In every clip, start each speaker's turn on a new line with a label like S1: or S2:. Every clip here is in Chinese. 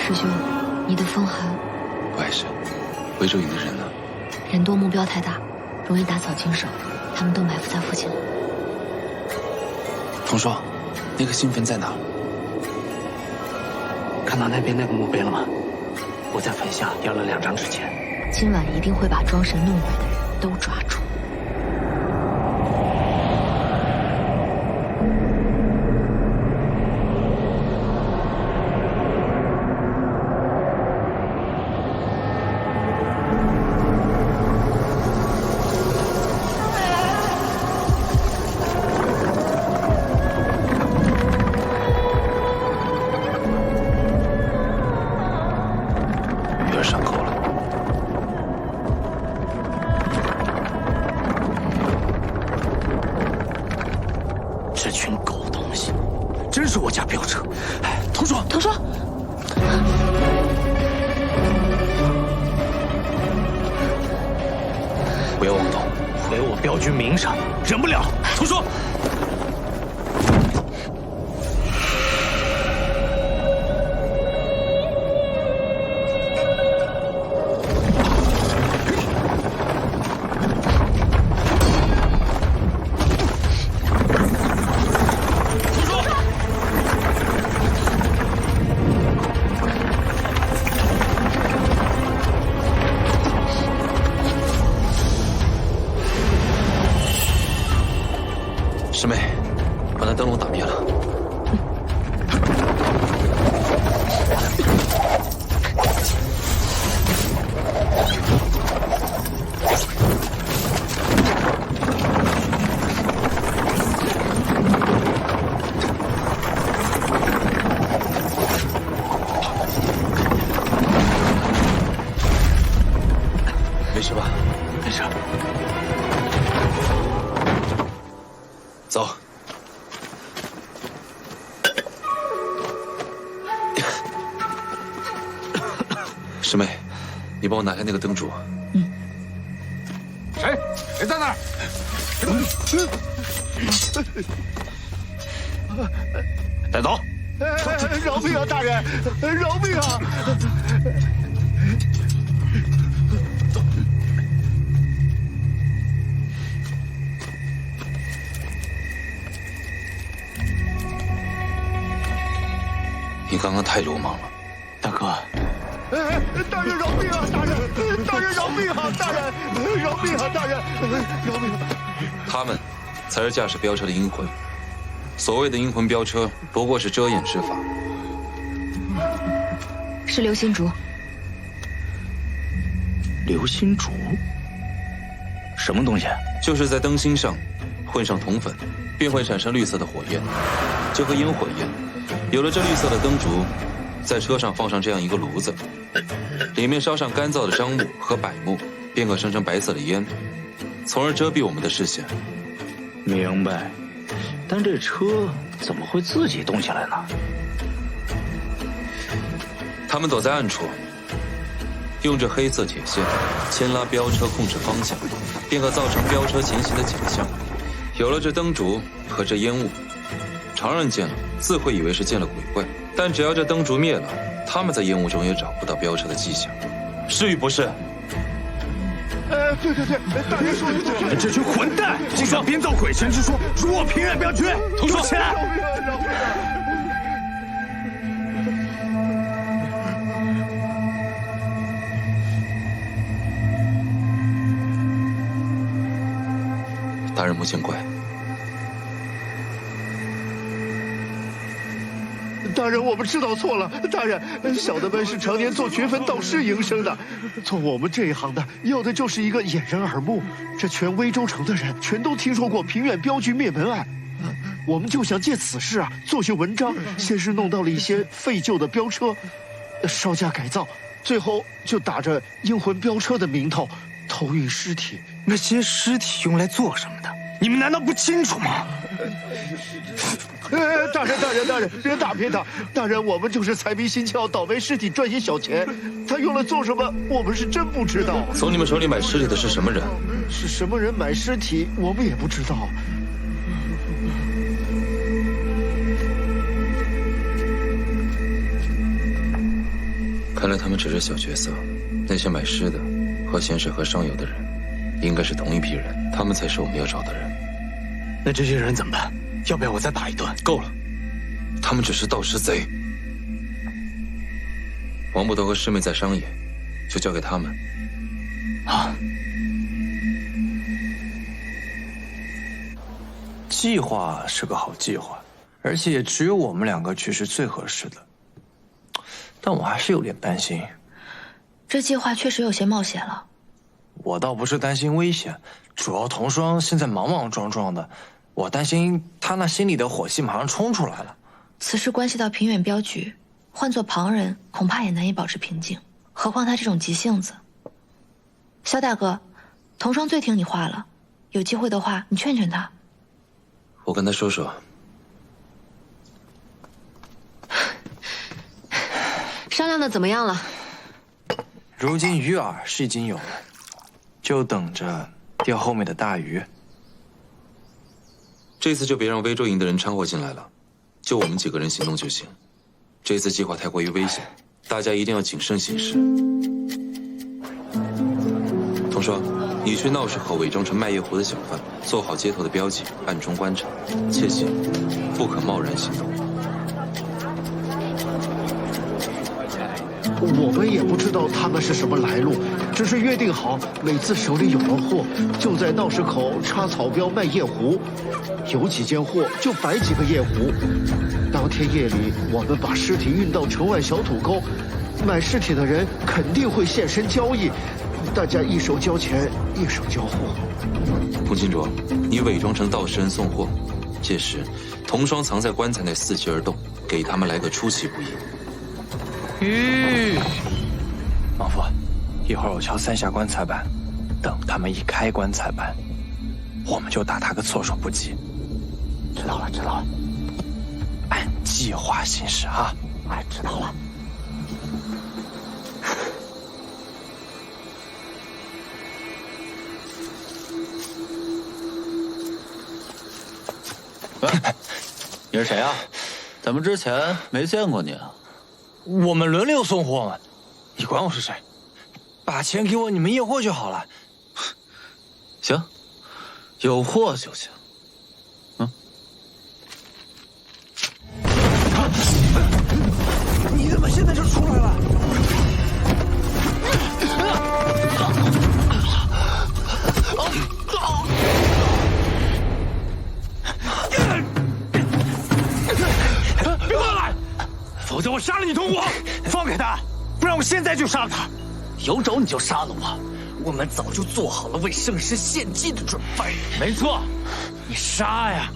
S1: 师兄，你的风寒。
S2: 不碍事。徽州营的人呢？
S1: 人多，目标太大，容易打草惊蛇。他们都埋伏在附近了。
S2: 童说，那个新坟在哪？
S3: 看到那边那个墓碑了吗？我在坟下雕了2张纸钱。
S1: 今晚一定会把装神弄鬼的人都抓住。
S2: 不要妄动，
S3: 毁我镖局名声，忍不了。
S2: 童说，师妹，把那灯笼打灭了。没事吧？
S3: 没事。
S2: 走。师妹，你帮我拿下那个灯烛。
S4: 谁在那儿？
S2: 带走。
S4: 饶命啊，大人！饶命啊！
S2: 你刚刚太鲁莽了，
S3: 大哥。
S4: 大人饶命啊！大人，大人饶命啊！大人，饶命啊！大人，饶命啊！
S2: 他们才是驾驶飙车的阴魂。所谓的阴魂飙车，不过是遮掩之法。
S1: 是流星烛。
S3: 流星烛？什么东西？
S2: 就是在灯芯上混上铜粉，便会产生绿色的火焰，就和烟火一样。有了这绿色的灯烛，在车上放上这样一个炉子，里面烧上干燥的樟木和柏木，便可生成白色的烟，从而遮蔽我们的视线。
S3: 明白。但这车怎么会自己动起来呢？
S2: 他们躲在暗处，用这黑色铁线牵拉飙车控制方向，便可造成飙车前行的景象。有了这灯烛和这烟雾，常人见了自会以为是见了鬼怪，但只要这灯烛灭了，他们在烟雾中也找不到飙车的迹象，是与不是？
S4: 对，大人说的对。
S3: 你们这群混蛋，竟敢编造鬼神之说，辱我平远镖局！给我起来！
S4: 饶命啊！
S2: 大人莫见怪。
S4: 大人，我们知道错了。大人，小的们是常年做掘坟盗尸营生的，做我们这一行的，要的就是一个掩人耳目。这全威州城的人全都听说过平远镖局灭门案，我们就想借此事啊做些文章。先是弄到了一些废旧的飙车，稍加改造，最后就打着阴魂飙车的名头偷运尸体。
S3: 那些尸体用来做什么的？你们难道不清楚吗？
S4: 大人，别打他！大人，我们就是财迷心窍，倒卖尸体赚些小钱。他用来做什么，我们是真不知道。
S2: 从你们手里买尸体的是什么人？
S4: 是什么人买尸体，我们也不知道。
S2: 看来他们只是小角色，那些买尸的和仙水河上游的人，应该是同一批人，他们才是我们要找的人。
S5: 那这些人怎么办？要不要我再打一顿？
S2: 够了，他们只是盗尸贼。王捕头和师妹在商议，就交给他们。
S5: 啊。计划是个好计划，而且也只有我们两个去是最合适的。但我还是有点担心。
S1: 这计划确实有些冒险了。
S5: 我倒不是担心危险，主要童双现在莽莽撞撞的，我担心他那心里的火气马上冲出来了。
S1: 此事关系到平远镖局，换做旁人恐怕也难以保持平静，何况他这种急性子。肖大哥，童双最听你话了，有机会的话你劝劝他。
S2: 我跟他说说。
S1: 商量的怎么样了？
S5: 如今鱼饵是已经有了，就等着钓后面的大鱼。
S2: 这次就别让威州营的人掺和进来了，就我们几个人行动就行。这次计划太过于危险，大家一定要谨慎行事。童双，你去闹市口伪装成卖叶狐的小贩，做好街头的标记，暗中观察，切记不可贸然行动。
S4: 我们也不知道他们是什么来路，只是约定好，每次手里有了货，就在闹市口插草标卖夜壶，有几件货就摆几个夜壶。当天夜里，我们把尸体运到城外小土沟，买尸体的人肯定会现身交易，大家一手交钱，一手交货。
S2: 彭金卓，你伪装成盗尸人送货，届时童双藏在棺材内伺机而动，给他们来个出其不意。
S5: 莽夫，一会儿我敲3下棺材板，等他们一开棺材板，我们就打他个措手不及。
S4: 知道了，知道了，
S5: 按计划行事啊！
S4: 哎，知道了。
S3: 你是谁啊？怎么之前没见过你啊？
S5: 我们轮流送货嘛，你管我是谁？把钱给我，你们验货就好了。
S3: 行，有货就行。
S5: 你怎么现在就出来了？别过来！否则我杀了你同伙！放开他，不然我现在就杀了他！
S6: 有种你就杀了我！我们早就做好了为圣师献祭的准备。
S5: 没错，你杀呀！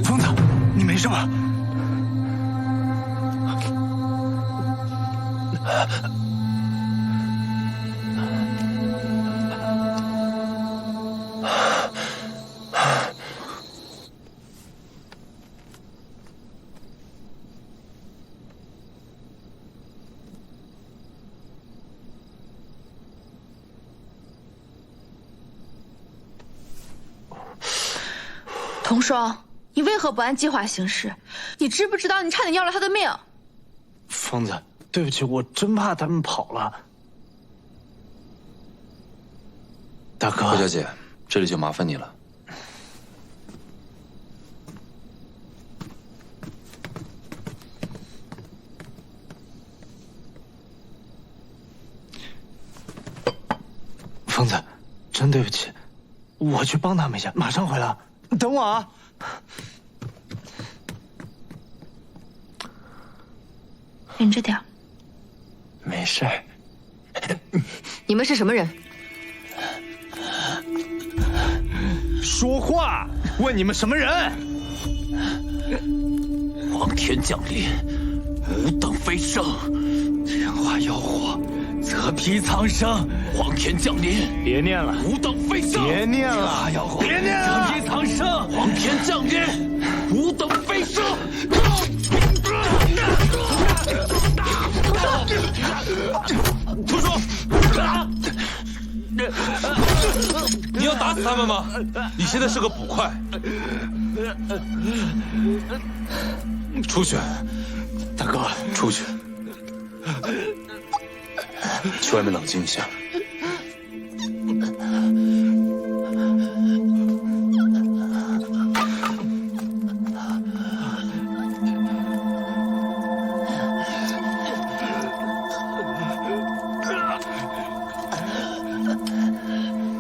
S5: 疯子，你没事吧？
S1: 童双，你为何不按计划行事？你知不知道你差点要了他的命？
S5: 疯子，对不起，我真怕他们跑了。大哥，
S2: 霍小姐，这里就麻烦你了。
S5: 疯子，真对不起，我去帮他们一下，马上回来。等我啊！
S1: 忍着点。
S5: 没事儿。
S1: 你们是什么人？
S5: 说话！问你们什么人？
S6: 皇天降临，吾等飞升。
S5: 天化妖火，泽披苍生。
S6: 皇天降临，
S5: 别念了，
S6: 吾等飞升。
S5: 别念了，
S6: 妖火，
S5: 别念了，
S6: 泽披苍生。皇天降临，吾等飞升。
S5: 图书，
S2: 打死他们吗？你现在是个捕快，出去，
S5: 大哥，
S2: 出去，去外面冷静一下。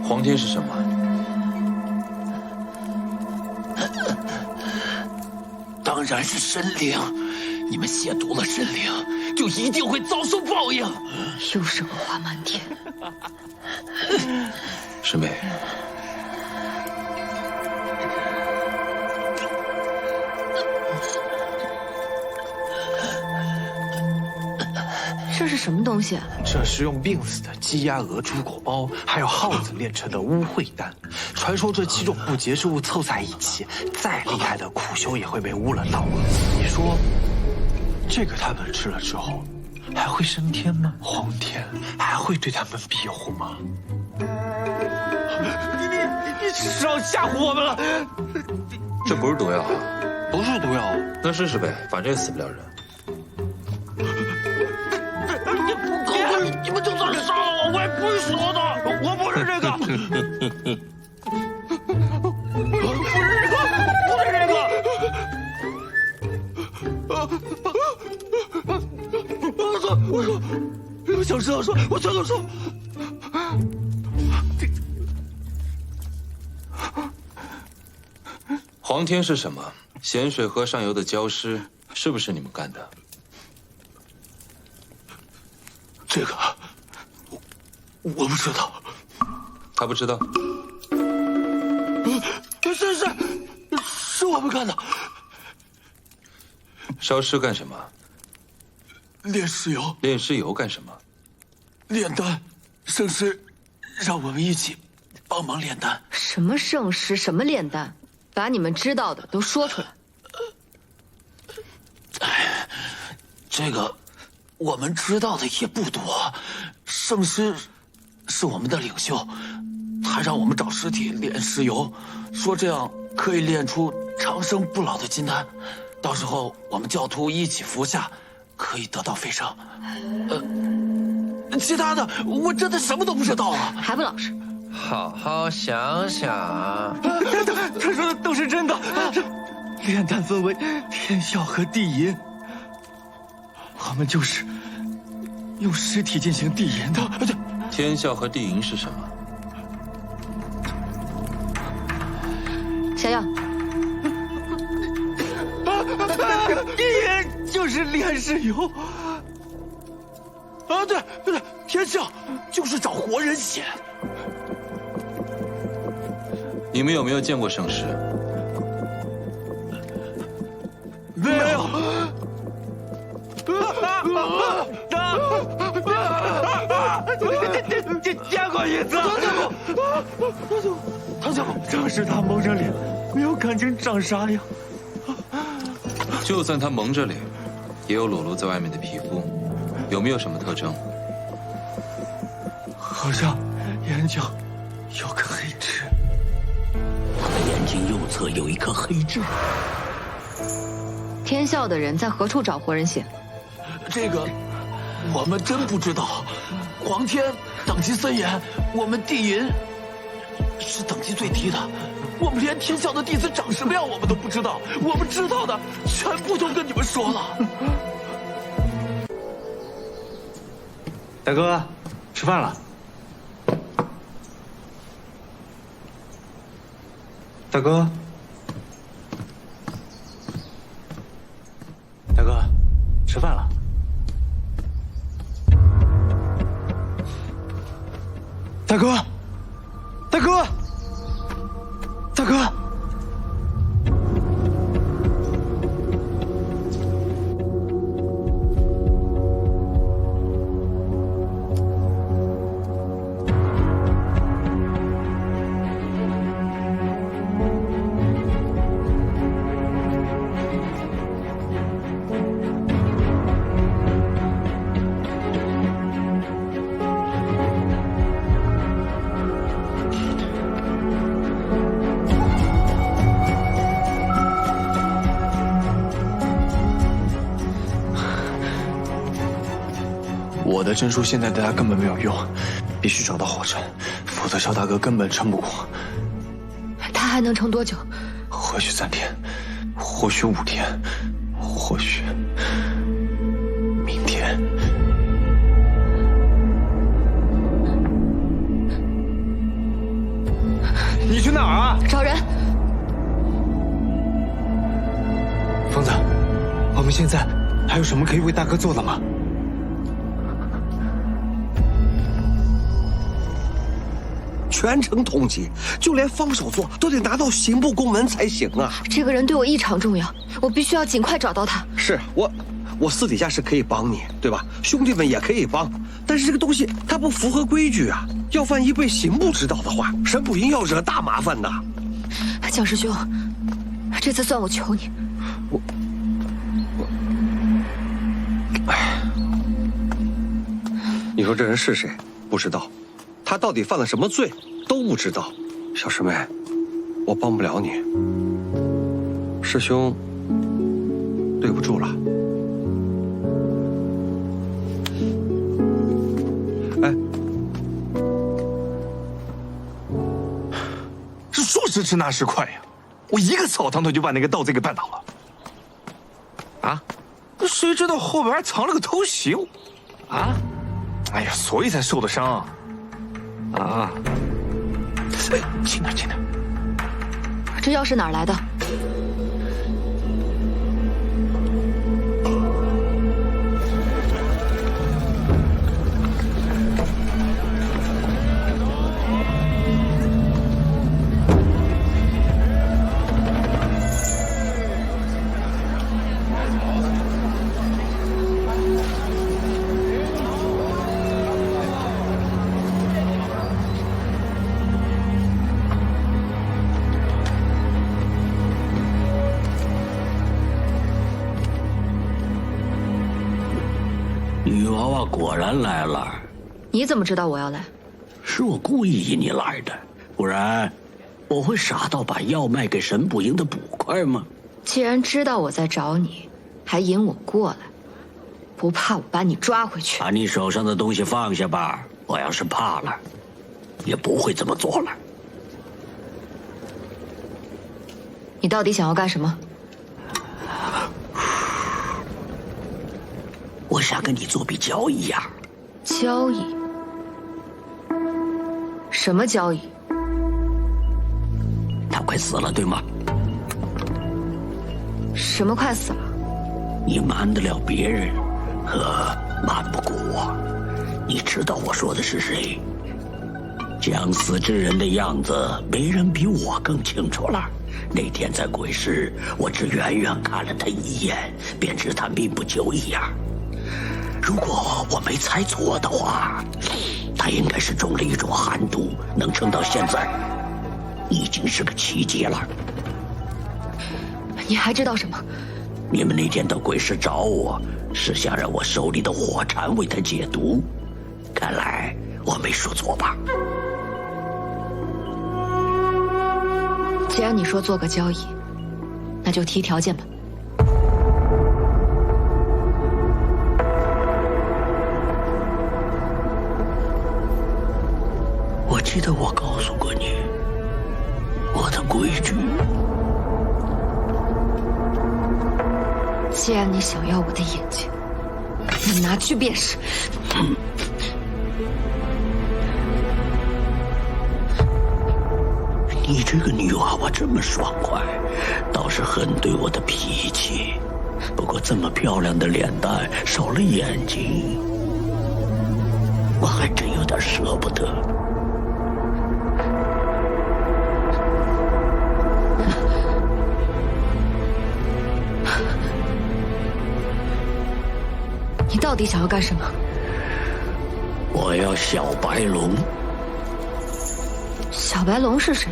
S2: 黄天是什么？
S6: 当然是神灵。你们亵渎了神灵，就一定会遭受报应。
S1: 又是个话漫天。
S2: 师妹，
S1: 这是什么东西？
S5: 这是用病死的鸡鸭鹅猪狗猫，还有耗子炼成的污秽丹。传说这7种不洁之物凑在一起，再厉害的苦修也会被污了道。你说，这个他们吃了之后，还会升天吗？黄天还会对他们庇护吗？你是要吓唬我们了？
S2: 这不是毒药啊？
S5: 不是毒药，
S2: 那试试呗，反正也死不了人。
S6: 你们就算杀了我，我也不会说的。我不是这个，我想知道说，我全都说。
S2: 黄天是什么？咸水河上游的礁尸，是不是你们干的？
S6: 这个，我不知道。
S2: 他不知道。
S6: 是我们干的。
S2: 烧尸干什么？
S6: 炼尸油。
S2: 炼尸油干什么？
S6: 炼丹。圣师让我们一起帮忙炼丹。
S7: 什么圣师，什么炼丹，把你们知道的都说出来。
S6: 这个我们知道的也不多。圣师是我们的领袖，他让我们找尸体炼尸油，说这样可以炼出长生不老的金丹，到时候我们教徒一起服下，可以得到飞升。其他的我真的什么都不知道啊！
S7: 还不老实？
S8: 好好想想。
S5: 他说的都是真的。炼丹分为天啸和地淫，我们就是用尸体进行地淫的。
S2: 天啸和地淫是什么？
S7: 小样，
S5: 地淫就是炼尸油。对，天啸就是找活人血。
S2: 你们有没有见过圣师？
S5: 没有。见过一次。他见过，当时他蒙着脸，没有感情长啥样。
S2: 就算他蒙着脸，也有裸露在外面的皮肤，有没有什么特征？
S5: 好像眼角有颗黑痣。
S6: 他的眼睛右侧有一颗黑痣。
S7: 天啸的人在何处找活人血？
S6: 这个我们真不知道。黄天等级森严，我们地银是等级最低的。我们连天啸的弟子长什么样我们都不知道，我们知道的全部都跟你们说了。
S5: 大哥，吃饭了。大哥，大哥，吃饭了。大哥，大哥，大哥。我的证书现在对他根本没有用，必须找到火车，否则肖大哥根本撑不过。
S7: 他还能撑多久？
S5: 或许3天，或许5天，或许明天。你去哪儿啊？
S7: 找人。
S5: 疯子，我们现在还有什么可以为大哥做的吗？
S9: 全城通缉，就连方首座都得拿到刑部公文才行啊！
S7: 这个人对我异常重要，我必须要尽快找到他。
S9: 是我私底下是可以帮你，对吧？兄弟们也可以帮，但是这个东西它不符合规矩啊！要万一被刑部知道的话，沈捕营要惹大麻烦的。
S7: 蒋师兄，这次算我求你。
S9: 你说这人是谁？不知道。他到底犯了什么罪都不知道。小师妹，我帮不了你，师兄，对不住了。哎，
S5: 是说时迟那时快呀！我一个草堂头就把那个盗贼给绊倒了。啊？谁知道后边还藏了个偷袭啊！哎呀，所以才受的伤。啊！轻点，轻点。
S7: 这钥匙哪儿来的？
S6: 女娃娃果然来了。
S7: 你怎么知道我要来？
S6: 是我故意引你来的，不然我会傻到把药卖给沈捕营的捕快吗？
S7: 既然知道我在找你，还引我过来，不怕我把你抓回去？
S6: 把你手上的东西放下吧，我要是怕了，也不会这么做了。
S7: 你到底想要干什么？
S6: 我想跟你做笔交易呀。
S7: 交易？什么交易？
S6: 他快死了，对吗？
S7: 什么快死了？
S6: 你瞒得了别人，可瞒不过我。你知道我说的是谁？将死之人的样子，没人比我更清楚了。那天在鬼市，我只远远看了他一眼，便知他命不久矣呀。如果我没猜错的话，他应该是中了一种寒毒，能撑到现在，已经是个奇迹了。
S7: 你还知道什么？
S6: 你们那天到鬼市找我，是想让我手里的火禅为他解毒，看来我没说错吧？
S7: 既然你说做个交易，那就提条件吧。
S6: 我记得我告诉过你我的规矩。
S7: 既然你想要我的眼睛，那拿去便是。
S6: 你这个女娃娃这么爽快，倒是很对我的脾气。不过这么漂亮的脸蛋少了眼睛，我还真有点舍不得。
S7: 你到底想要干什么？
S6: 我要小白龙。
S7: 小白龙是谁？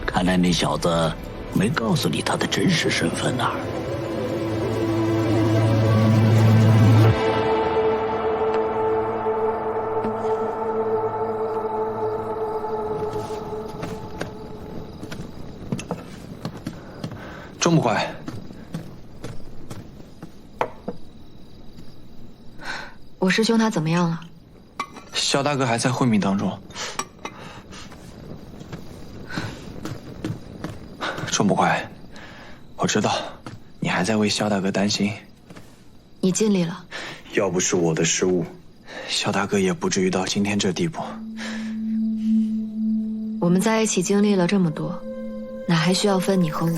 S6: 看来那小子没告诉你他的真实身份啊。
S5: 钟捕快，
S7: 我师兄他怎么样了？
S5: 萧大哥还在昏迷当中。钟不快，我知道你还在为萧大哥担心。
S7: 你尽力了。
S5: 要不是我的失误，萧大哥也不至于到今天这地步。
S7: 我们在一起经历了这么多，哪还需要分你和我？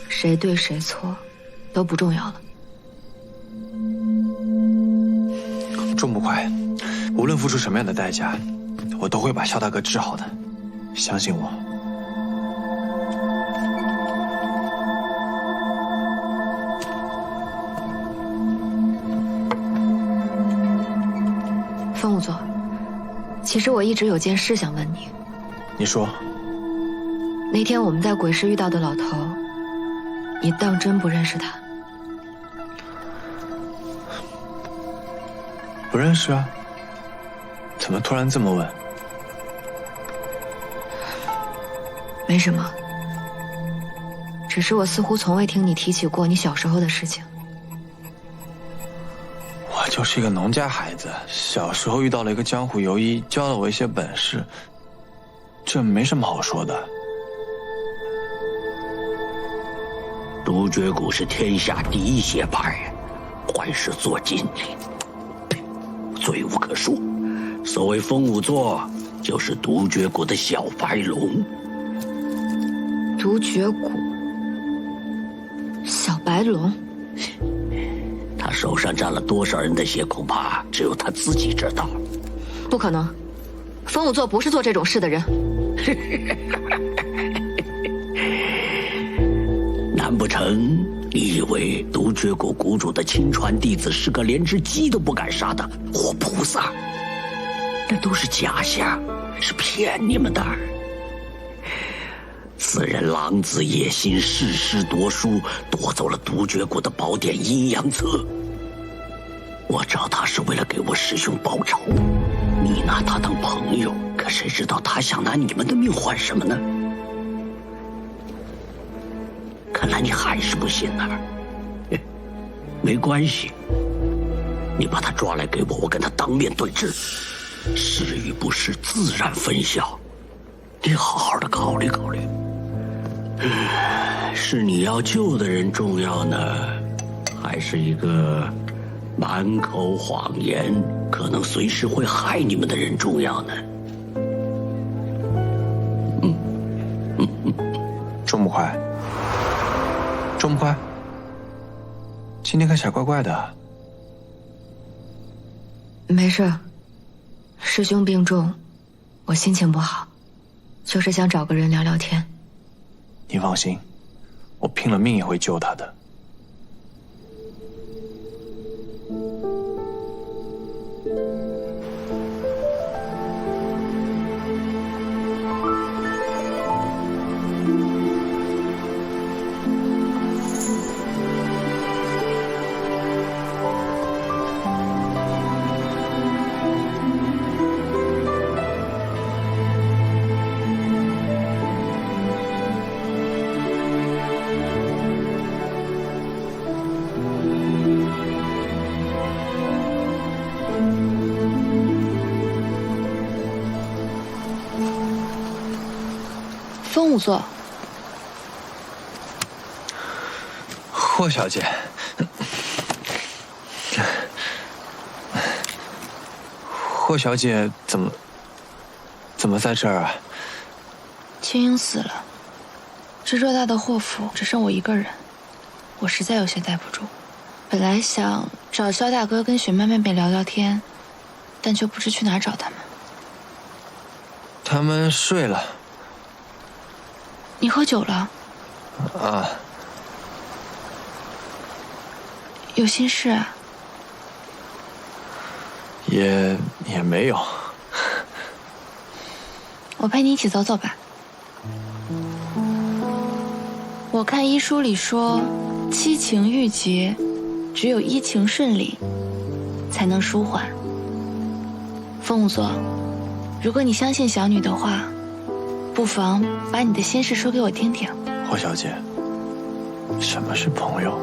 S7: 谁对谁错，都不重要了。
S5: 钟不快，无论付出什么样的代价，我都会把萧大哥治好的，相信我。
S7: 风仵作，其实我一直有件事想问你。
S5: 你说。
S7: 那天我们在鬼市遇到的老头，你当真不认识他？
S5: 不认识啊。怎么突然这么问？
S7: 没什么，只是我似乎从未听你提起过你小时候的事情。
S5: 我就是一个农家孩子，小时候遇到了一个江湖游医，教了我一些本事，这没什么好说的。
S3: 独绝谷是天下第一邪派，坏事做尽了，罪无可恕。所谓风仵作，就是独绝谷的小白龙。
S7: 独绝谷，小白龙。
S3: 他手上沾了多少人的血，恐怕只有他自己知道。
S7: 不可能，风仵作不是做这种事的人。
S3: 难不成你以为独绝谷谷主的亲传弟子是个连只鸡都不敢杀的活菩萨？那都是假象，是骗你们的。此人狼子野心，誓师夺书，夺走了独绝谷的宝典阴阳册。我找他是为了给我师兄报仇，你拿他当朋友，可谁知道他想拿你们的命换什么呢？看来你还是不信呐。没关系，你把他抓来给我，我跟他当面对质，是与不是自然分晓。你好好的考虑考虑，是你要救的人重要呢，还是一个满口谎言，可能随时会害你们的人重要呢？
S5: 钟不快，钟不快，今天看起来怪怪的。
S7: 没事，师兄病重，我心情不好，就是想找个人聊聊天。
S5: 你放心，我拼了命也会救他的。
S1: 风仵作，
S5: 霍小姐，霍小姐怎么在这儿啊？
S1: 青樱死了，这偌大的霍府只剩我一个人，我实在有些待不住。本来想找萧大哥跟雪曼妹妹聊聊天，但却不知去哪儿找他们。
S5: 他们睡了。
S1: 你喝酒了？
S5: 啊。
S1: 有心事啊？
S5: 也没有。
S1: 我陪你一起走走吧。我看医书里说，七情郁结，只有一情顺利，才能舒缓。风仵作，如果你相信小女的话，不妨把你的心事说给我听听。
S5: 霍小姐，什么是朋友？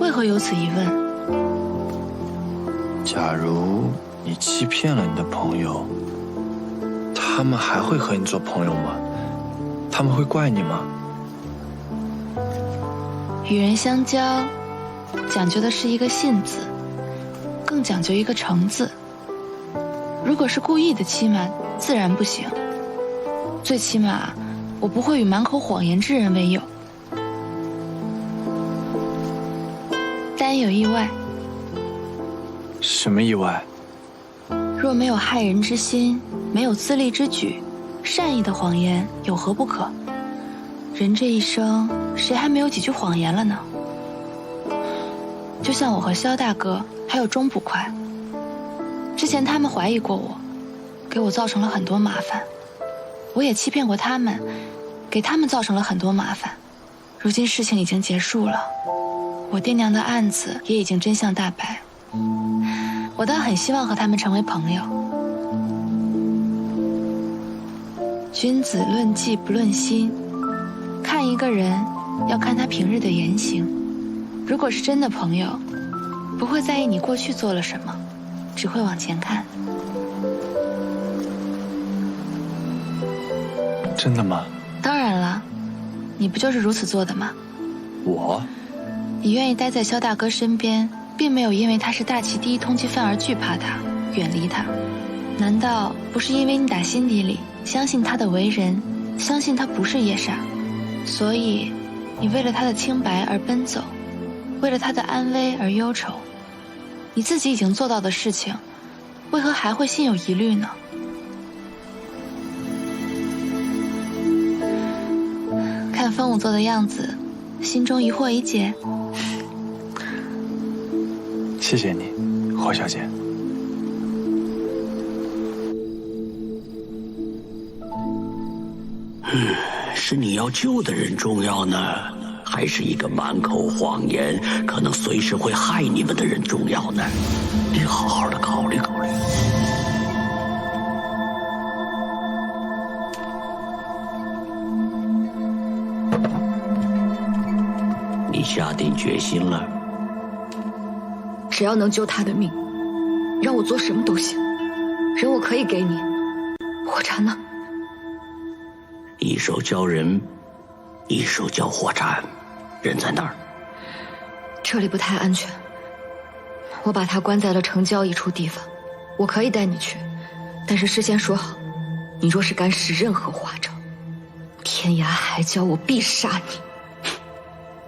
S1: 为何有此疑问？
S5: 假如你欺骗了你的朋友，他们还会和你做朋友吗？他们会怪你吗？
S1: 与人相交，讲究的是一个信字，更讲究一个诚字。如果是故意的欺瞒，自然不行。最起码，我不会与满口谎言之人为友。但有意外。
S5: 什么意外？
S1: 若没有害人之心，没有自立之举，善意的谎言有何不可？人这一生，谁还没有几句谎言了呢？就像我和萧大哥，还有钟捕快，之前他们怀疑过我，给我造成了很多麻烦，我也欺骗过他们，给他们造成了很多麻烦。如今事情已经结束了，我爹娘的案子也已经真相大白，我倒很希望和他们成为朋友。君子论迹不论心，看一个人要看他平日的言行。如果是真的朋友，不会在意你过去做了什么，只会往前看。
S5: 真的吗？
S1: 当然了，你不就是如此做的吗？
S5: 我？
S1: 你愿意待在萧大哥身边，并没有因为他是大齐第一通缉犯而惧怕他、远离他。难道不是因为你打心底里相信他的为人，相信他不是夜煞，所以你为了他的清白而奔走，为了他的安危而忧愁？你自己已经做到的事情，为何还会心有疑虑呢？看风舞作的样子，心中疑惑已解。
S5: 谢谢你，霍小姐。
S3: 是你要救的人重要呢，还是一个满口谎言、可能随时会害你们的人重要呢？你好好的考虑考虑。你下定决心了？
S7: 只要能救他的命，让我做什么都行。人我可以给你，火柴呢？
S3: 一手交人，一手交火柴，人在那儿。
S7: 这里不太安全，我把他关在了城郊一处地方。我可以带你去，但是事先说好，你若是敢使任何花招，天涯海角我必杀你。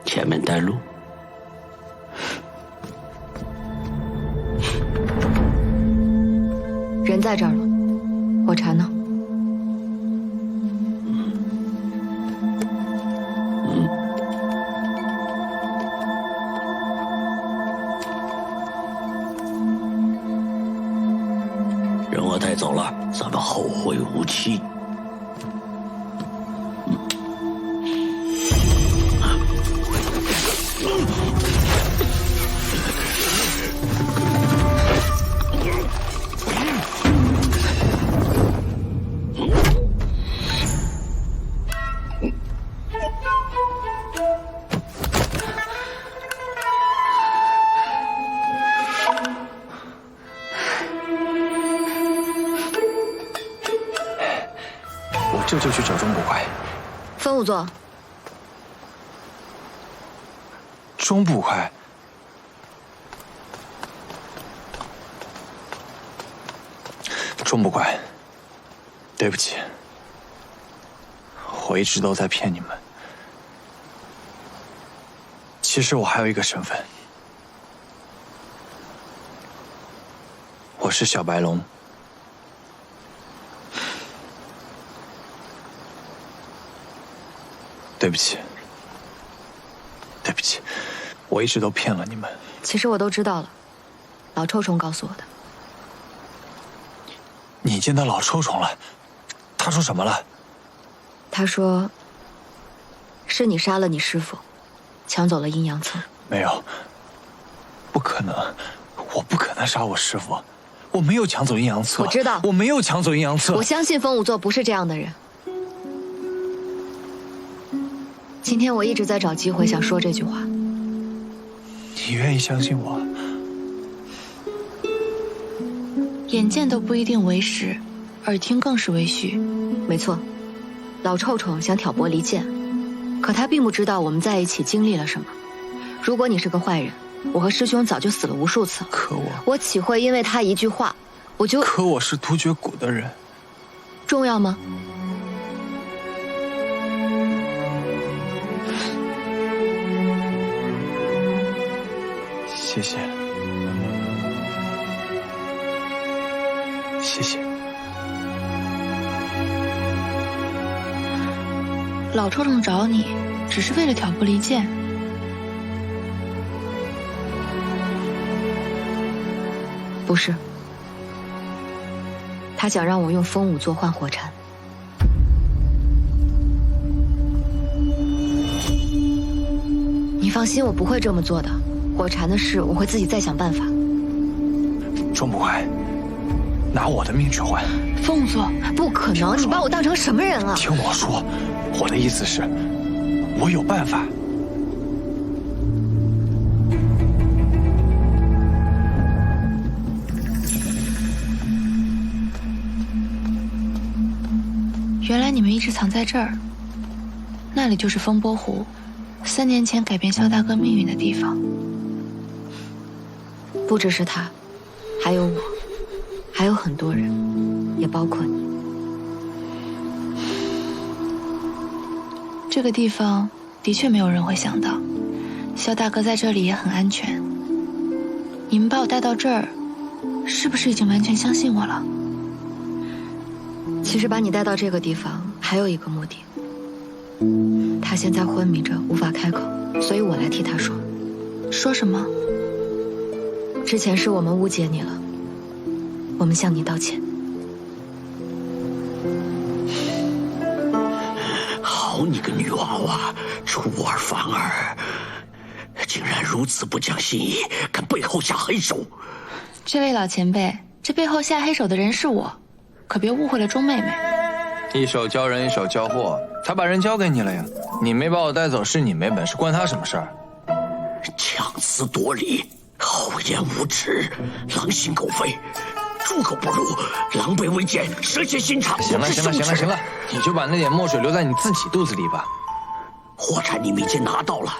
S3: 前面带路。
S7: 人在这儿了，火柴呢？
S3: 人我带走了，咱们后会无期。
S5: 这就去找钟捕快。
S7: 风舞作，
S5: 钟捕快，钟捕快，对不起，我一直都在骗你们。其实我还有一个身份，我是小白龙。对不起，对不起，我一直都骗了你们。
S7: 其实我都知道了，老臭虫告诉我的。
S5: 你见到老臭虫了？他说什么了？
S7: 他说，是你杀了你师父，抢走了阴阳册。
S5: 没有，不可能，我不可能杀我师父，我没有抢走阴阳册。
S7: 我知道，
S5: 我没有抢走阴阳册。
S7: 我相信风舞作不是这样的人。今天我一直在找机会想说这句话。
S5: 你愿意相信我？
S1: 眼见都不一定为实，耳听更是为虚。
S7: 没错，老臭臭想挑拨离间，可他并不知道我们在一起经历了什么。如果你是个坏人，我和师兄早就死了无数次。
S5: 可
S7: 我岂会因为他一句话，我就……
S5: 可我是突厥谷的人，
S7: 重要吗？
S5: 谢谢，谢谢。
S1: 老臭臭找你，只是为了挑拨离间。
S7: 不是，他想让我用风舞座换火禅。你放心，我不会这么做的。火禅的事，我会自己再想办法。
S5: 钟不快，拿我的命去换。
S1: 风舞座，
S7: 不可能！你把我当成什么人了？
S5: 听我说，我的意思是，我有办法。
S1: 原来你们一直藏在这儿，那里就是风波湖，3年前改变萧大哥命运的地方。
S7: 不只是他，还有我，还有很多人，也包括你。
S1: 这个地方的确没有人会想到，萧大哥在这里也很安全。你们把我带到这儿，是不是已经完全相信我了？
S7: 其实把你带到这个地方还有一个目的。他现在昏迷着，无法开口，所以我来替他说。
S1: 说什么？
S7: 之前是我们误解你了，我们向你道歉。
S3: 好你个女娃娃，出尔反尔，竟然如此不讲信义，敢背后下黑手！
S1: 这位老前辈，这背后下黑手的人是我，可别误会了钟妹妹。
S8: 一手交人，一手交货，他把人交给你了呀。你没把我带走，是你没本事，关他什么事儿？
S3: 强词夺理，厚颜无耻，狼心狗肺，猪狗不如，狼狈为奸，蛇蝎心肠。
S8: 行了，你就把那点墨水留在你自己肚子里吧。
S3: 火柴你们已经拿到了，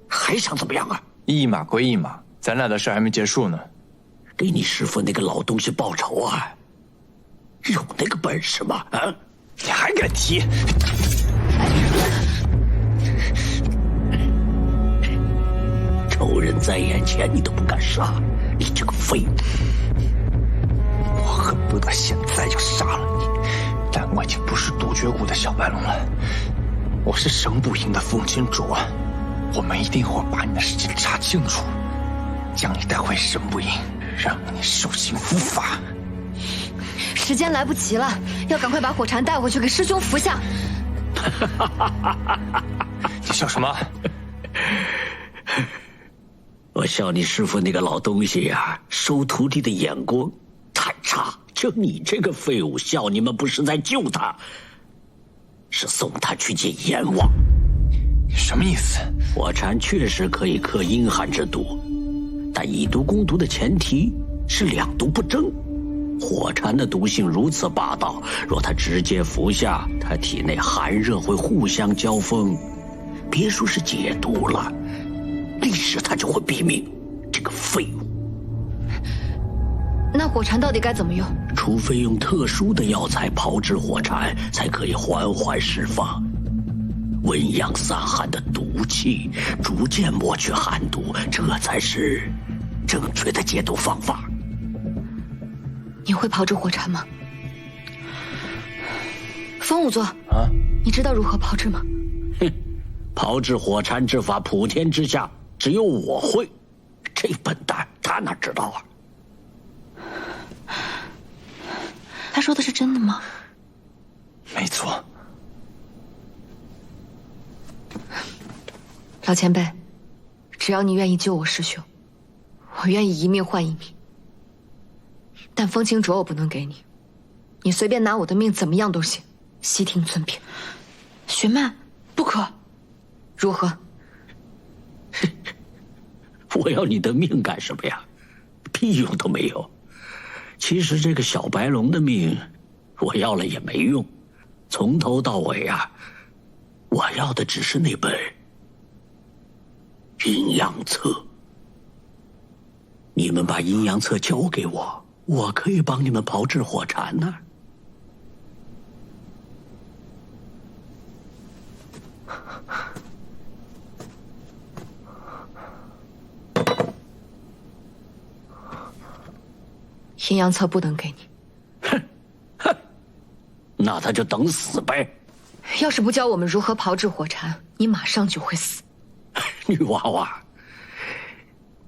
S3: 还想怎么样啊？
S8: 一码归一码，咱俩的事还没结束呢。
S3: 给你师父那个老东西报仇啊？有那个本事吗？啊！
S5: 你还敢提？
S3: 仇人在眼前，你都不敢杀，你这个废物！
S5: 我恨不得现在就杀了你，但我已经不是杜绝谷的小白龙了，我是神不营的风清浊。我们一定会把你的事情查清楚，将你带回神不营，让你受刑伏法。
S7: 时间来不及了，要赶快把火禅带回去给师兄服下。
S5: 你笑什么？
S3: 我笑你师父那个老东西呀，收徒弟的眼光太差。就你这个废物，笑你们不是在救他，是送他去见阎王。
S5: 什么意思？
S3: 火禅确实可以克阴寒之毒，但以毒攻毒的前提是两毒不争。火禅的毒性如此霸道，若他直接服下，他体内寒热会互相交锋，别说是解毒了，立时他就会毙命。这个废物！
S7: 那火禅到底该怎么用？
S3: 除非用特殊的药材炮制火禅，才可以缓缓释放。温阳散寒的毒气，逐渐抹去寒毒，这才是正确的解毒方法。
S7: 你会炮制火禅吗？风仵作
S8: 啊，
S7: 你知道如何炮制吗？
S3: 哼，炮制火禅之法普天之下，只有我会。这笨蛋，他哪知道啊？
S1: 他说的是真的吗？
S5: 没错。
S7: 老前辈，只要你愿意救我师兄，我愿意一命换一命。但风清浊我不能给你，你随便拿我的命怎么样都行，悉听尊便。
S1: 雪曼，不可。
S7: 如何？
S3: 我要你的命干什么呀？屁用都没有！其实这个小白龙的命，我要了也没用。从头到尾啊，我要的只是那本阴阳册。你们把阴阳册交给我，我可以帮你们炮制火禅呢。
S7: 阴阳册不能给你。
S3: 那他就等死呗。
S7: 要是不教我们如何炮制火禅，你马上就会死。
S3: 女娃娃，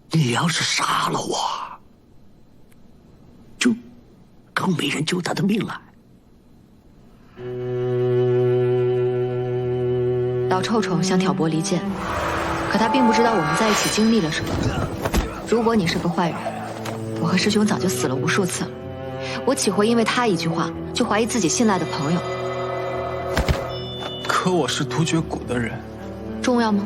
S3: 你要是杀了我，就更没人救他的命了。
S7: 老臭虫想挑拨离间，可他并不知道我们在一起经历了什么。如果你是个坏人，我和师兄早就死了无数次了。我岂会因为他一句话就怀疑自己信赖的朋友？
S5: 可我是突厥谷的人，
S7: 重要吗？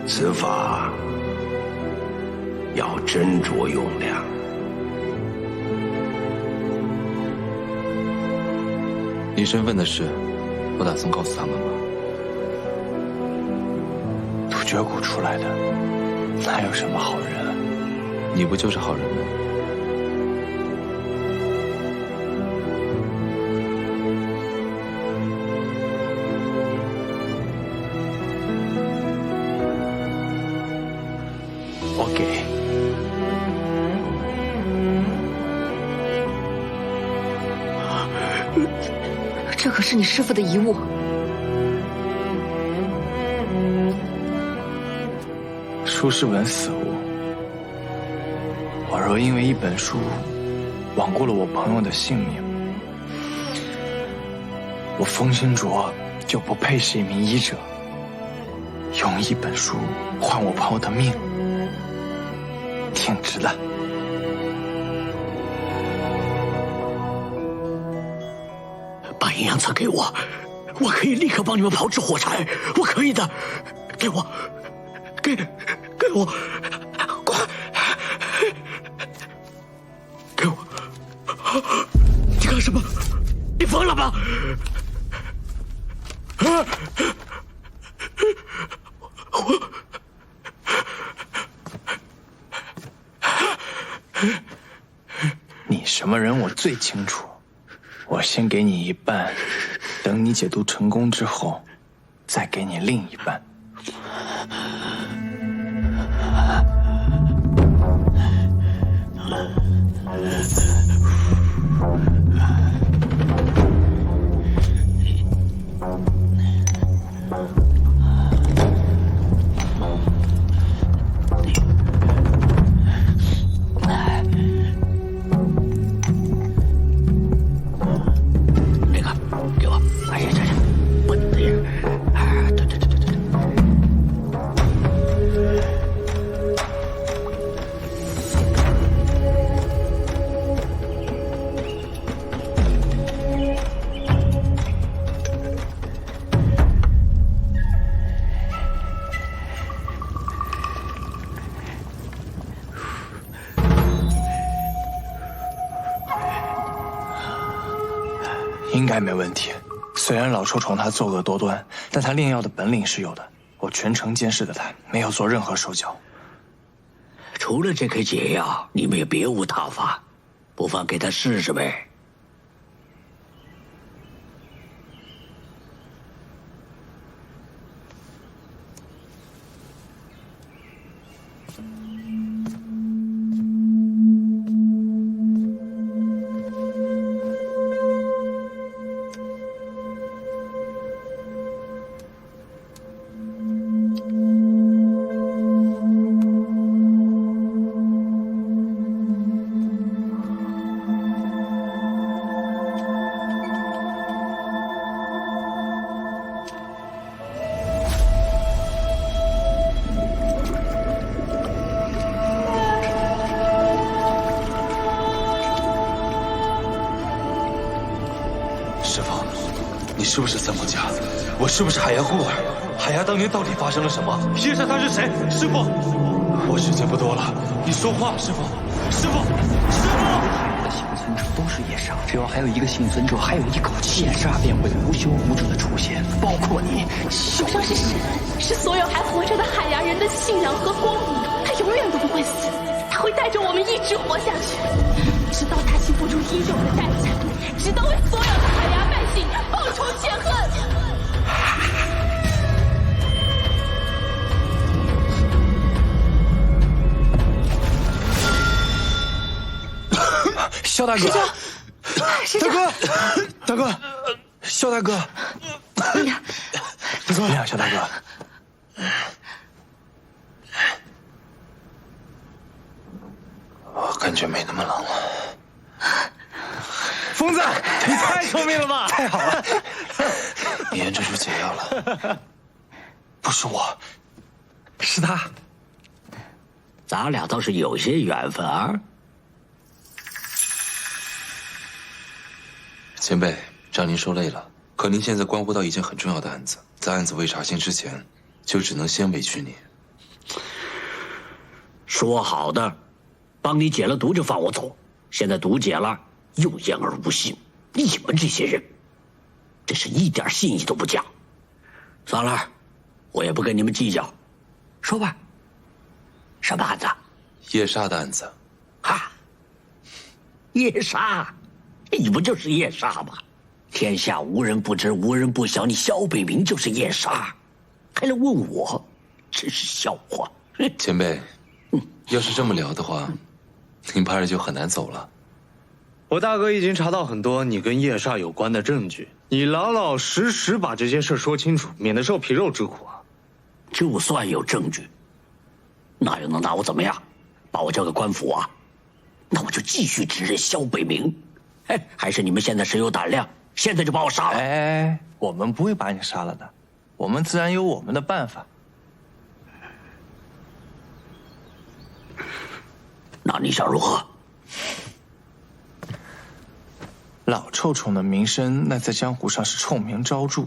S3: 此法要斟酌用量。
S2: 你身份的事，我打算告诉他们吗？
S5: 突厥谷出来的，哪有什么好人啊？
S2: 你不就是好人吗？
S5: 我给。
S7: 这可是你师父的遗物。
S5: 书是本死物，我若因为一本书罔顾了我朋友的性命，我风心卓就不配是一名医者。用一本书换我朋友的命，挺直的。
S3: 把阴阳册给我，我可以立刻帮你们炮制火柴，我可以的。给我，给我，快，给我！你干什么？你疯了吗？
S5: 你什么人我最清楚，我先给你一半，等你解毒成功之后，再给你另一半。应该没问题。虽然老臭虫他作恶多端，但他炼药的本领是有的。我全程监视着他，没有做任何手脚。
S3: 除了这颗解药，你们也别无他法，不妨给他试试呗。
S5: 是不是三宝家？我是不是海牙护儿？海牙当年到底发生了什么？叶煞他是谁？师傅，我时间不多了，你说话，师傅，师傅，师傅！幸存者都是夜煞，只要还有一个幸存者，还有一口气，夜煞便会无休无止的出现，包括你。
S10: 首相是神，是所有还活着的海牙人的信仰和光明，他永远都不会死，他会带着我们一直活下去，直到他付出应有的代价，直到为所有的海牙百姓报仇雪恨。
S5: 肖大哥，大哥，大哥，肖大哥，怎么样，肖大哥？我感觉没那么冷了。疯子，你太聪明了吧！太好了，你研制出解药了。不是我，是他。
S3: 咱俩倒是有些缘分啊。
S2: 前辈，让您受累了。可您现在关乎到一件很重要的案子，在案子未查清之前，就只能先委屈你。
S3: 说好的，帮你解了毒就放我走，现在毒解了，又言而无信。你们这些人，真是一点信义都不讲。算了，我也不跟你们计较。说吧，什么案子？
S2: 夜煞的案子。
S3: 哈，夜煞，你不就是夜煞吗？天下无人不知，无人不晓，你萧北明就是夜煞，还来问我，真是笑话。
S2: 前辈，要是这么聊的话，您怕是就很难走了。
S5: 我大哥已经查到很多你跟夜煞有关的证据，你老老实实把这件事说清楚，免得受皮肉之苦啊。
S3: 就算有证据，那又能拿我怎么样？把我交给官府啊？那我就继续指认萧北明。哎，还是你们现在谁有胆量，现在就把我杀了？
S8: 哎，我们不会把你杀了的，我们自然有我们的办法。
S3: 那你想如何？
S8: 老臭虫的名声，那在江湖上是臭名昭著。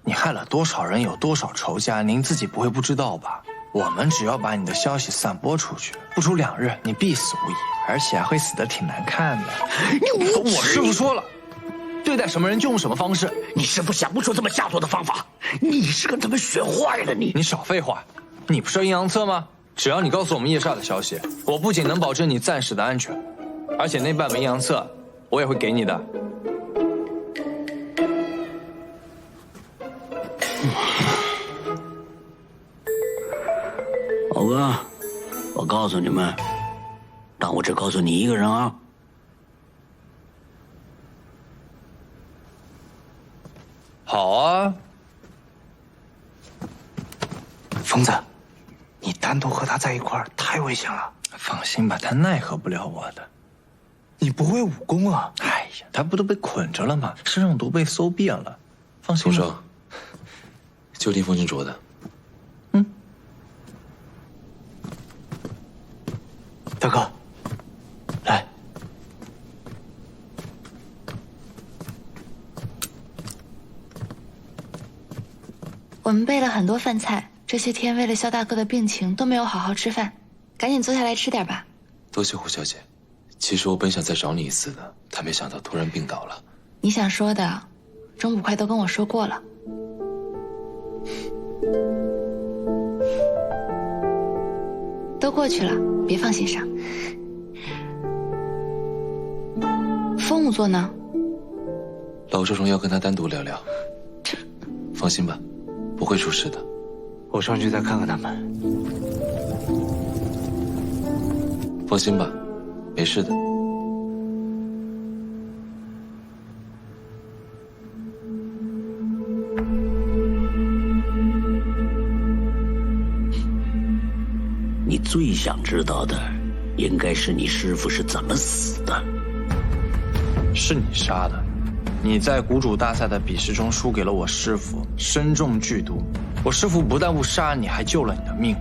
S8: 你害了多少人，有多少仇家，您自己不会不知道吧？我们只要把你的消息散播出去，不出2日，你必死无疑，而且还会死得挺难看的。我师父说了，对待什么人就用什么方式。
S3: 你师父想不出这么下作的方法，你是跟他们学坏了你。
S8: 你少废话，你不是阴阳册吗？只要你告诉我们夜煞的消息，我不仅能保证你暂时的安全，而且那半枚阴阳册我也会给你的。
S3: 老哥，我告诉你们，但我只告诉你一个人啊。
S8: 好啊，
S5: 疯子，你单独和他在一块儿太危险了。
S8: 放心吧，他奈何不了我的。
S5: 你不会武功啊？
S8: 哎呀，他不都被捆着了吗？身上都被搜遍了，放心吧。
S2: 风霜，就听风君卓的。
S5: 大哥，来。
S1: 我们备了很多饭菜，这些天为了萧大哥的病情都没有好好吃饭，赶紧坐下来吃点吧。
S2: 多谢胡小姐。其实我本想再找你一次的，但没想到突然病倒了。
S1: 你想说的，钟捕快都跟我说过了。都过去了，别放心上。风仵作呢？
S2: 老臭虫要跟他单独聊聊。放心吧，不会出事的。
S5: 我上去再看看他们。
S2: 放心吧，没事的。
S3: 你最想知道的，应该是你师父是怎么死的。
S8: 是你杀的，你在谷主大赛的比试中输给了我师父，身中剧毒。我师父不但不杀你，还救了你的命，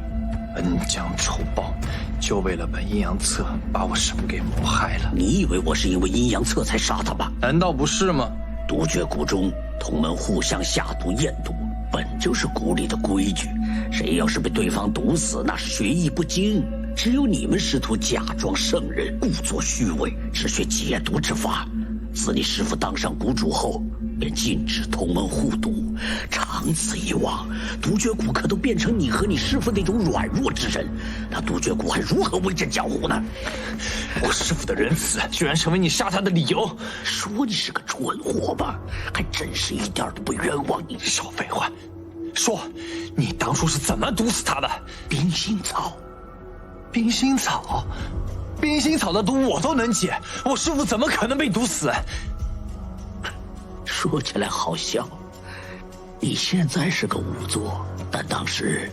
S8: 恩将仇报，就为了本阴阳册把我师父给谋害了。
S3: 你以为我是因为阴阳册才杀他吗？
S8: 难道不是吗？
S3: 独绝谷中同门互相下毒验毒，本就是谷里的规矩。谁要是被对方毒死，那是学艺不精。只有你们师徒假装圣人，故作虚伪，只学解毒之法。自你师父当上谷主后，便禁止同门互毒。长此以往，独绝谷可都变成你和你师父那种软弱之人，那独绝谷还如何威震江湖呢？
S8: 我师父的仁慈，居然成为你杀他的理由。
S3: 说你是个蠢货吧，还真是一点都不冤枉你。
S8: 少废话，说，你当初是怎么毒死他的？
S3: 冰心草。
S8: 冰心草，冰心草的毒我都能解，我师父怎么可能被毒死？
S3: 说起来好笑，你现在是个仵作，但当时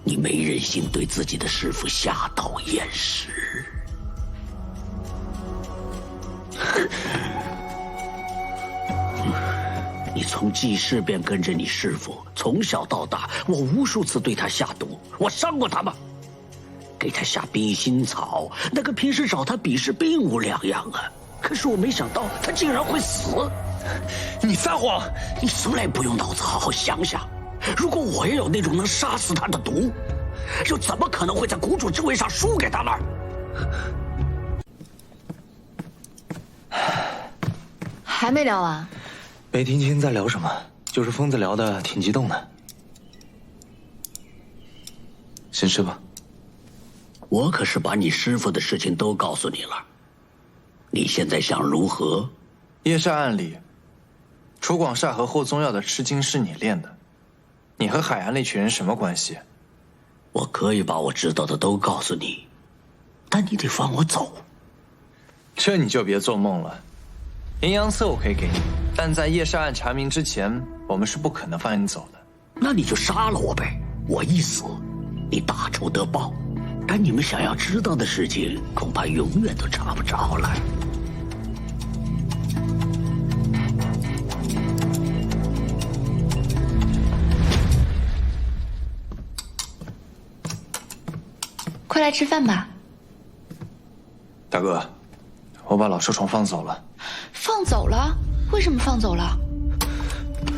S3: 你没忍心对自己的师父下刀验尸。你从记事便跟着你师父，从小到大，我无数次对他下毒，我伤过他吗？给他下冰心草，那跟平时找他比试并无两样啊！可是我没想到他竟然会死。
S8: 你撒谎！
S3: 你从来不用脑子好好想想。如果我也有那种能杀死他的毒，又怎么可能会在谷主之位上输给他们？
S7: 还没聊完？
S11: 没听清在聊什么，就是疯子聊的挺激动的。
S2: 先吃吧。
S3: 我可是把你师父的事情都告诉你了，你现在想如何？
S8: 夜煞案里，楚广煞和霍宗耀的吃经是你练的，你和海洋那群人什么关系？
S3: 我可以把我知道的都告诉你，但你得放我走。
S8: 这你就别做梦了。阴阳册我可以给你，但在夜煞案查明之前，我们是不可能放你走的。
S3: 那你就杀了我呗，我一死，你大仇得报。但你们想要知道的事情，恐怕永远都查不着了。
S1: 快来吃饭吧。
S8: 大哥，我把老臭虫放走了。
S1: 放走了？为什么放走了？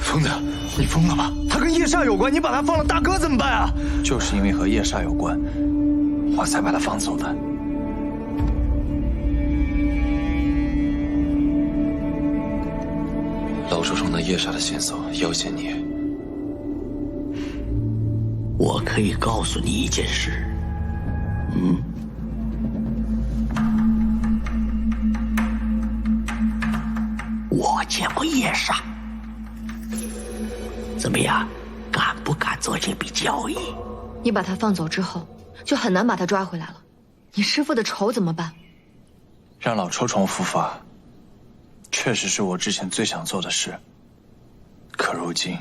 S8: 疯子，你疯了吧？他跟夜煞有关，你把他放了，大哥怎么办啊？就是因为和夜煞有关，我才把他放走的。
S2: 老臭虫的夜煞的线索要挟你。
S3: 我可以告诉你一件事，我见过夜煞。怎么样，敢不敢做这笔交易？
S7: 你把他放走之后，就很难把他抓回来了。你师父的仇怎么办？
S8: 让老臭虫伏法，确实是我之前最想做的事。可如今，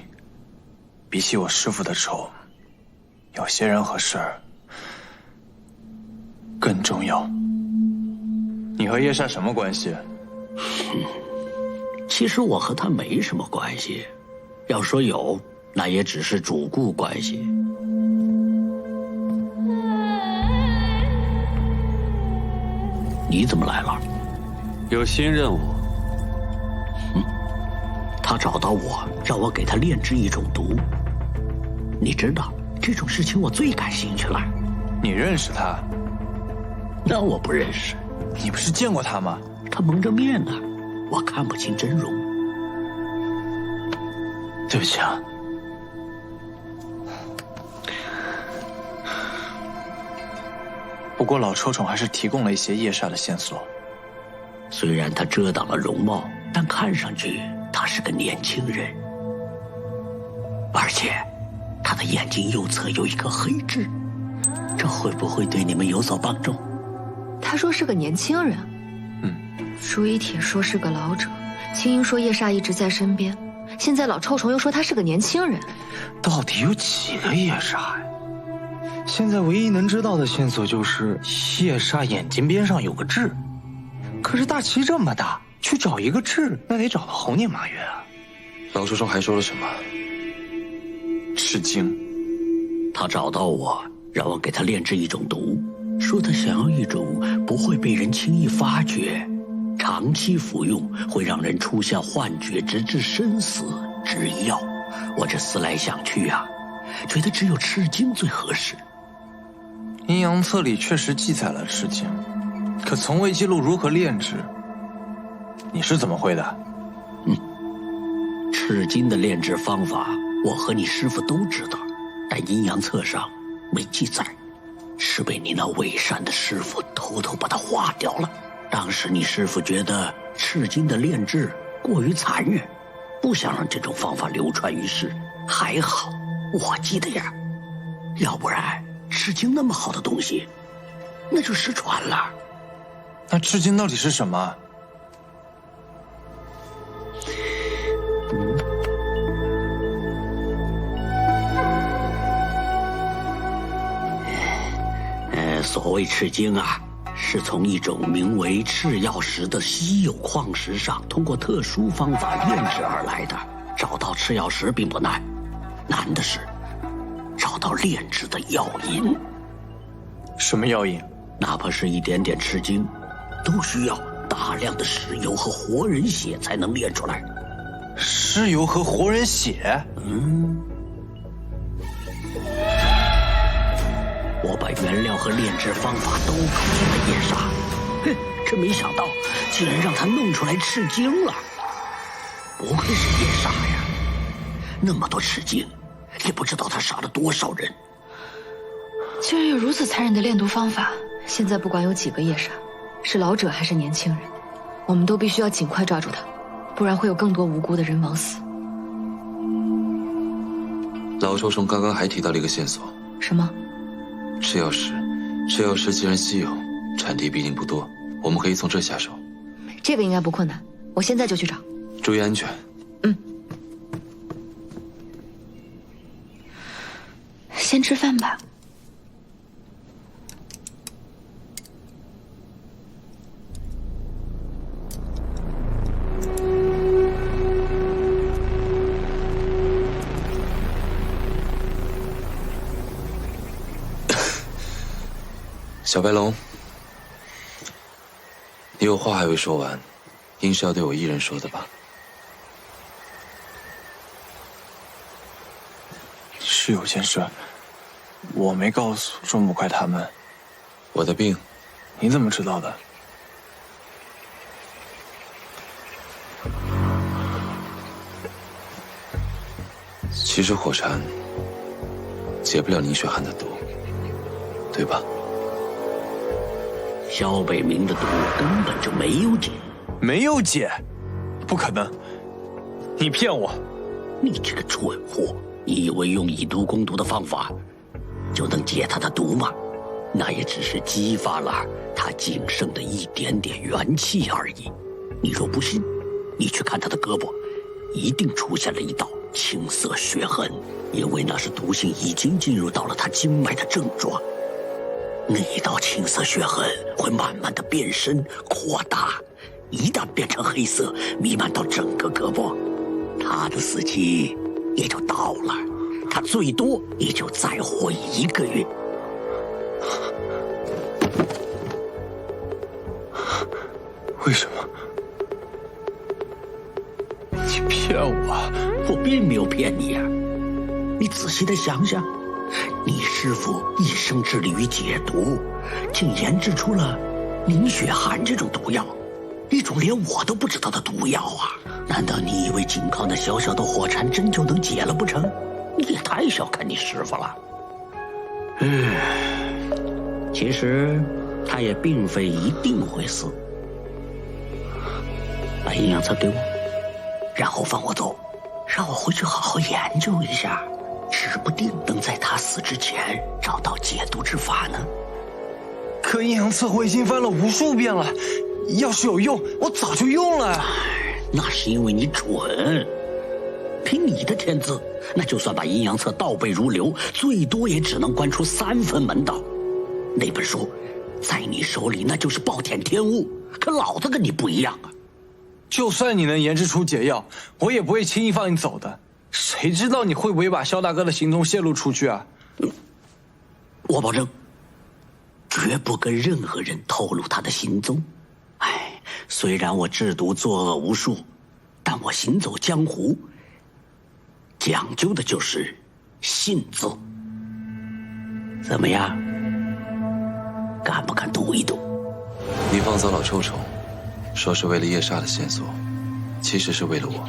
S8: 比起我师父的仇，有些人和事儿更重要。你和夜煞什么关系？
S3: 其实我和他没什么关系，要说有，那也只是主顾关系。你怎么来了？
S6: 有新任务。
S3: 他找到我，让我给他炼制一种毒。你知道，这种事情我最感兴趣了。
S8: 你认识他？
S3: 那我不认识。
S8: 你不是见过他吗？
S3: 他蒙着面呢，我看不清真容。
S8: 对不起啊。不过老臭虫还是提供了一些夜煞的线索。
S3: 虽然他遮挡了容貌，但看上去他是个年轻人，而且他的眼睛右侧有一颗黑痣，这会不会对你们有所帮助？
S7: 他说是个年轻人。朱一铁说是个老者，青樱说夜煞一直在身边，现在老臭虫又说他是个年轻人。
S11: 到底有几个夜煞呀？现在唯一能知道的线索就是夜煞眼睛边上有个痣，可是大旗这么大，去找一个痣，那得找到猴年马月啊！
S2: 老臭虫还说了什么？
S8: 吃惊。
S3: 他找到我，让我给他炼制一种毒，说他想要一种不会被人轻易发觉，长期服用会让人出现幻觉，直至身死，制药，我这思来想去啊，觉得只有赤精最合适。
S8: 阴阳册里确实记载了赤精，可从未记录如何炼制。你是怎么会的？
S3: 赤精的炼制方法，我和你师父都知道，但阴阳册上没记载，是被你那伪善的师父偷偷把它划掉了。当时你师父觉得赤精的炼制过于残忍，不想让这种方法流传于世。还好我记得呀，要不然赤精那么好的东西，那就失传了。
S8: 那赤精到底是什么？
S3: 所谓赤精啊，是从一种名为赤曜石的稀有矿石上通过特殊方法炼制而来的。找到赤曜石并不难，难的是找到炼制的药引。
S8: 什么药引？
S3: 哪怕是一点点赤精，都需要大量的尸油和活人血才能炼出来。
S8: 尸油和活人血？
S3: 我把原料和炼制方法都搞进了夜莎，这没想到竟然让他弄出来赤精了。不愧是夜莎呀，那么多赤精，也不知道他杀了多少人。
S1: 竟然有如此残忍的炼毒方法！
S7: 现在不管有几个夜莎，是老者还是年轻人，我们都必须要尽快抓住他，不然会有更多无辜的人枉死。
S2: 老臭虫刚刚还提到了一个线索。
S7: 什么？
S2: 赤曜石，赤曜石既然稀有，产地必定不多，我们可以从这下手。
S7: 这个应该不困难，我现在就去找。
S2: 注意安全。
S1: 先吃饭吧。
S2: 小白龙，你有话还未说完，应是要对我一人说的吧？
S8: 是有件事，我没告诉钟捕快他们。
S2: 我的病，
S8: 你怎么知道的？
S2: 其实火禅解不了宁雪寒的毒，对吧？
S3: 萧北明的毒根本就没有解。
S8: 没有解？不可能！你骗我！
S3: 你这个蠢货！你以为用以毒攻毒的方法就能解他的毒吗？那也只是激发了他仅剩的一点点元气而已。你若不信，你去看他的胳膊，一定出现了一道青色血痕，因为那是毒性已经进入到了他经脉的症状。那一道青色血痕会慢慢的变深扩大，一旦变成黑色，弥漫到整个胳膊，他的死期也就到了，他最多也就再活1个月。
S8: 为什么？你骗我！
S3: 我并没有骗你啊！你仔细的想想，你师父一生致力于解毒，竟研制出了宁雪寒这种毒药，一种连我都不知道的毒药啊！难道你以为仅靠那小小的火禅针就能解了不成？你也太小看你师父了。其实他也并非一定会死。把阴阳册给我，然后放我走，让我回去好好研究一下，指不定能在他死之前找到解毒之法呢。
S8: 可阴阳册我已经翻了无数遍了，要是有用，我早就用了。
S3: 那是因为你蠢。凭你的天资，那就算把阴阳册倒背如流，最多也只能观出3分门道。那本书在你手里那就是暴殄天物，可老子跟你不一样啊！
S8: 就算你能研制出解药，我也不会轻易放你走的。谁知道你会不会把萧大哥的行踪泄露出去啊？
S3: 我保证，绝不跟任何人透露他的行踪。虽然我制毒作恶无数，但我行走江湖，讲究的就是信字。怎么样？敢不敢赌一赌？
S2: 你放走老臭虫，说是为了叶煞的线索，其实是为了我。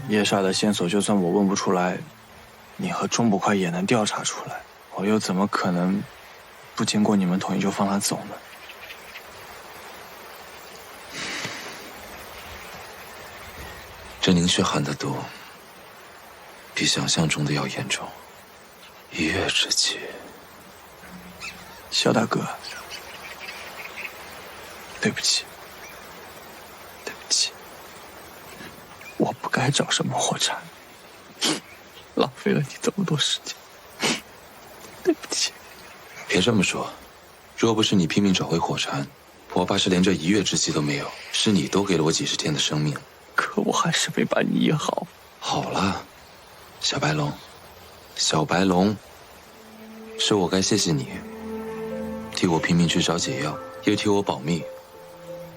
S8: 叶煞的线索，就算我问不出来，你和钟捕快也能调查出来，我又怎么可能不经过你们同意就放他走呢？
S2: 这凝血寒的毒，比想象中的要严重。1月之际，
S8: 萧大哥，对不起，对不起，我不该找什么火柴，浪费了你这么多时间，对不起。
S2: 别这么说，若不是你拼命找回火柴，我怕是连这1月之期都没有。是你多给了我几十天的生命，
S8: 可我还是没把你医好。
S2: 好了，小白龙，小白龙，是我该谢谢你，替我拼命去找解药，又替我保密，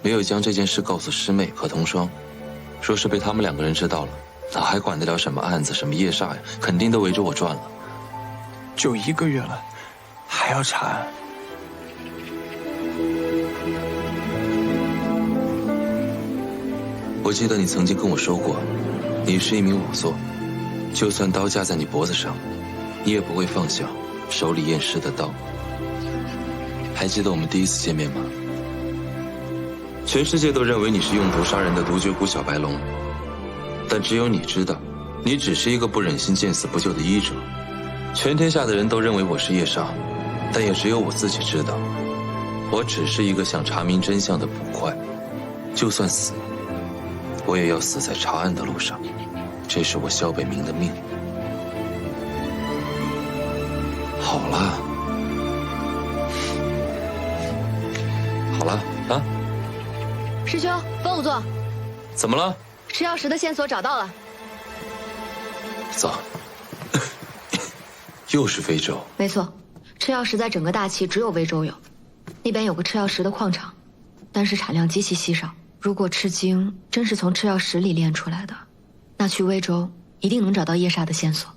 S2: 没有将这件事告诉师妹和童霜。若是被他们2个人知道了，哪还管得了什么案子，什么夜煞呀？肯定都围着我转了。
S8: 就1个月了，还要查案？
S2: 我记得你曾经跟我说过，你是一名仵作，就算刀架在你脖子上，你也不会放下手里验尸的刀。还记得我们第一次见面吗？全世界都认为你是用毒杀人的独绝骨小白龙，但只有你知道，你只是一个不忍心见死不救的医者。全天下的人都认为我是夜煞，但也只有我自己知道，我只是一个想查明真相的捕快。就算死，我也要死在查案的路上，这是我萧北明的命。好了，好了啊！
S7: 师兄，风仵作，
S2: 怎么了？
S7: 吃药石的线索找到了。
S2: 走。又是非洲？
S7: 没错，吃药石在整个大齐只有威州有，那边有个吃药石的矿场，但是产量极其稀少。如果赤精真是从吃药石里炼出来的，那去威州一定能找到夜煞的线索。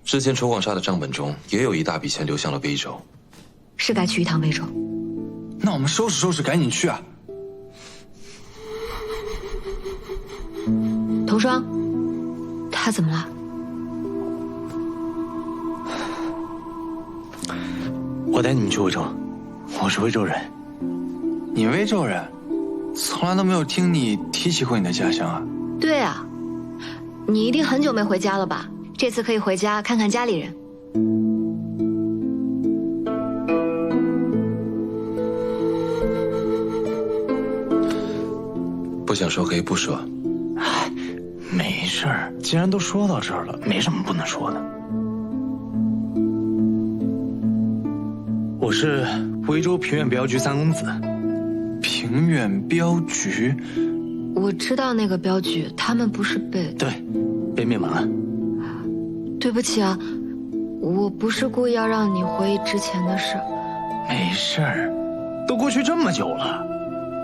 S2: 之前楚广厦的账本中也有一大笔钱流向了威州，
S7: 是该去一趟威州。
S8: 那我们收拾收拾，赶紧去啊！
S7: 童霜，他怎么了？
S11: 我带你们去威州，我是威州人。
S8: 你威州人？从来都没有听你提起过你的家乡啊。
S7: 对啊，你一定很久没回家了吧？这次可以回家看看家里人。
S2: 不想说可以不说。
S11: 哎，没事儿，既然都说到这儿了，没什么不能说的。我是威州平远镖局3公子。
S8: 平远镖局？
S7: 我知道那个镖局，他们不是被……
S11: 对，被灭门了。
S7: 对不起啊，我不是故意要让你回忆之前的事。
S11: 没事儿，都过去这么久了。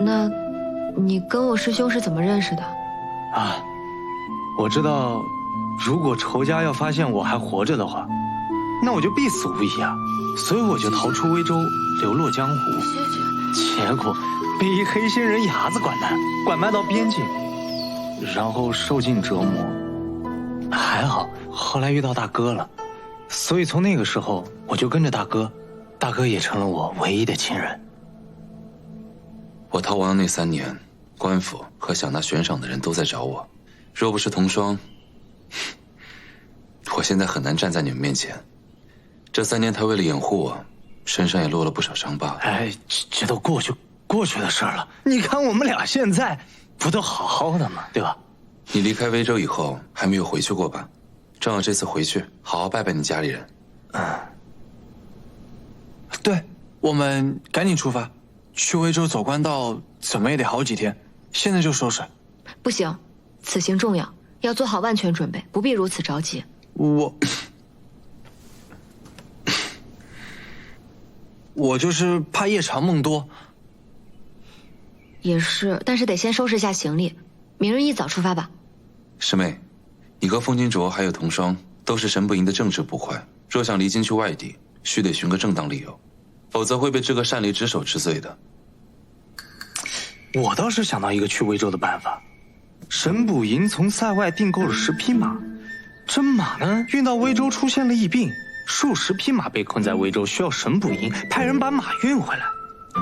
S7: 那，你跟我师兄是怎么认识的？
S11: 啊，我知道，如果仇家要发现我还活着的话，那我就必死无疑啊。所以我就逃出威州，流落江湖。结果被一黑心人伢子拐卖到边境，然后受尽折磨。还好后来遇到大哥了，所以从那个时候我就跟着大哥，大哥也成了我唯一的亲人。
S2: 我逃亡那3年，官府和想拿悬赏的人都在找我，若不是童霜，我现在很难站在你们面前。这3年他为了掩护我，身上也落了不少伤疤。
S11: 哎，这都过去的事儿了。你看我们俩现在不都好好的吗？对吧？
S2: 你离开威州以后还没有回去过吧？正好这次回去，好好拜拜你家里人。
S8: 对，我们赶紧出发，去威州走官道怎么也得好几天，现在就收拾。
S7: 不行，此行重要，要做好万全准备，不必如此着急。
S8: 我就是怕夜长梦多。
S7: 也是，但是得先收拾下行李，明日一早出发吧。
S2: 师妹，你和风金卓还有童双都是神不营的正直捕快，若想离京去外地，须得寻个正当理由，否则会被治个擅离职守之罪的。
S11: 我倒是想到一个去魏州的办法。神捕营从塞外订购了10匹马，这马呢运到魏州出现了疫病，数十匹马被困在魏州，需要神捕营派人把马运回来。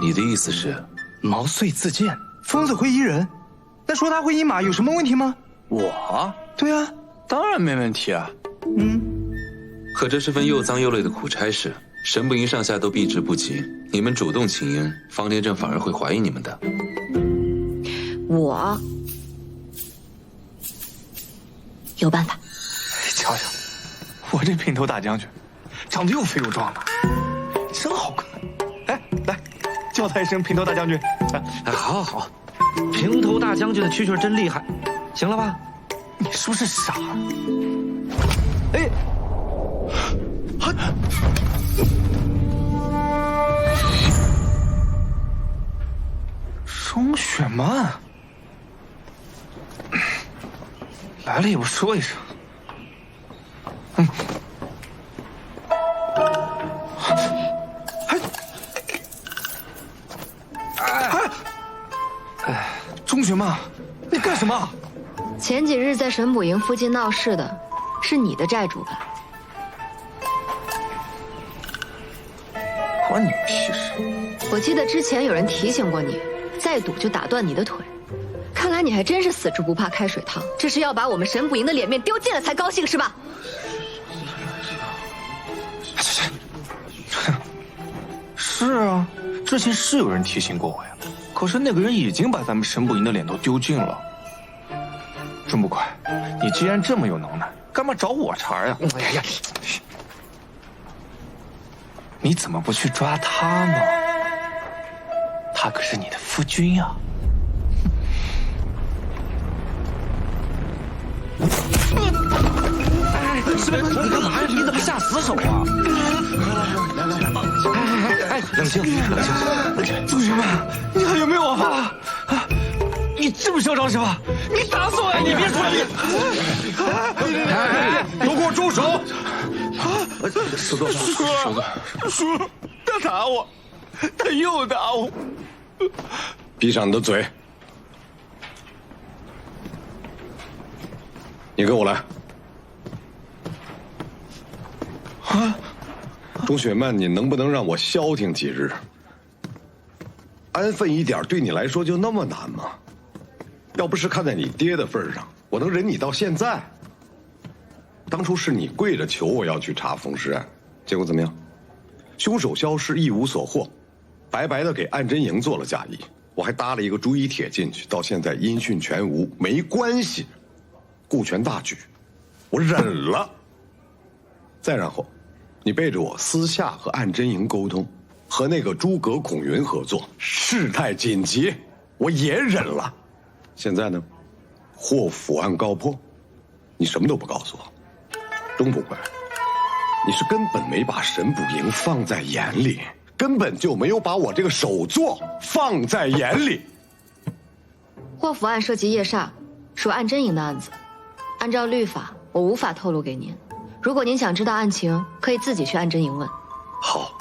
S2: 你的意思是，
S11: 毛遂自荐，疯子会医人，那说他会医马有什么问题吗？
S8: 我？
S11: 对啊，
S8: 当然没问题啊。
S2: 可这是份又脏又累的苦差事，神不营上下都避之不及。你们主动请缨，方天正反而会怀疑你们的。
S1: 我有办法。
S11: 瞧瞧，我这平头大将军，长得又肥又壮的，真好看。哎，来，叫他一声平头大将军。
S6: 哎，好，好，好，平头大将军的蛐蛐真厉害，行了吧？
S11: 你是不是傻？哎，钟雪曼来了也不说一声。钟雪曼，你干什么？
S7: 前几日在神捕营附近闹事的，是你的债主吧？
S11: 关你屁事！
S7: 我记得之前有人提醒过你，再赌就打断你的腿。看来你还真是死猪不怕开水烫，这是要把我们神捕营的脸面丢尽了才高兴是吧？
S11: 是啊，之前是有人提醒过我呀，可是那个人已经把咱们神捕营的脸都丢尽了。钟捕快，你既然这么有能耐，干嘛找我茬呀？哎呀，你怎么不去抓他呢？他可是你的夫君呀！
S6: 师妹，你干嘛呀？你怎么下死手啊？哎，冷静，冷静。
S11: 同学们，你还有没有王法？啊，你这么嚣张是吧？你打死我呀！你别出来！
S9: 都给我住手！
S6: 石座，
S11: 叔，他打我，他又打我。
S9: 闭上你的嘴！你跟我来。
S11: 啊！
S9: 钟雪曼，你能不能让我消停几日？安分一点对你来说就那么难吗？要不是看在你爹的份上，我能忍你到现在。当初是你跪着求我要去查风尸案，结果怎么样？凶手消失，一无所获，白白的给安贞营做了嫁衣。我还搭了一个朱衣帖进去，到现在音讯全无。没关系，顾全大局，我忍了。再然后，你背着我私下和安贞营沟通，和那个诸葛孔云合作，事态紧急，我也忍了。现在呢，祸伏案告破，你什么都不告诉我。钟捕快，你是根本没把神捕营放在眼里，根本就没有把我这个首座放在眼里。
S7: 祸伏案涉及夜煞，属安贞营的案子，按照律法，我无法透露给您。如果您想知道案情，可以自己去安贞营问。
S9: 好，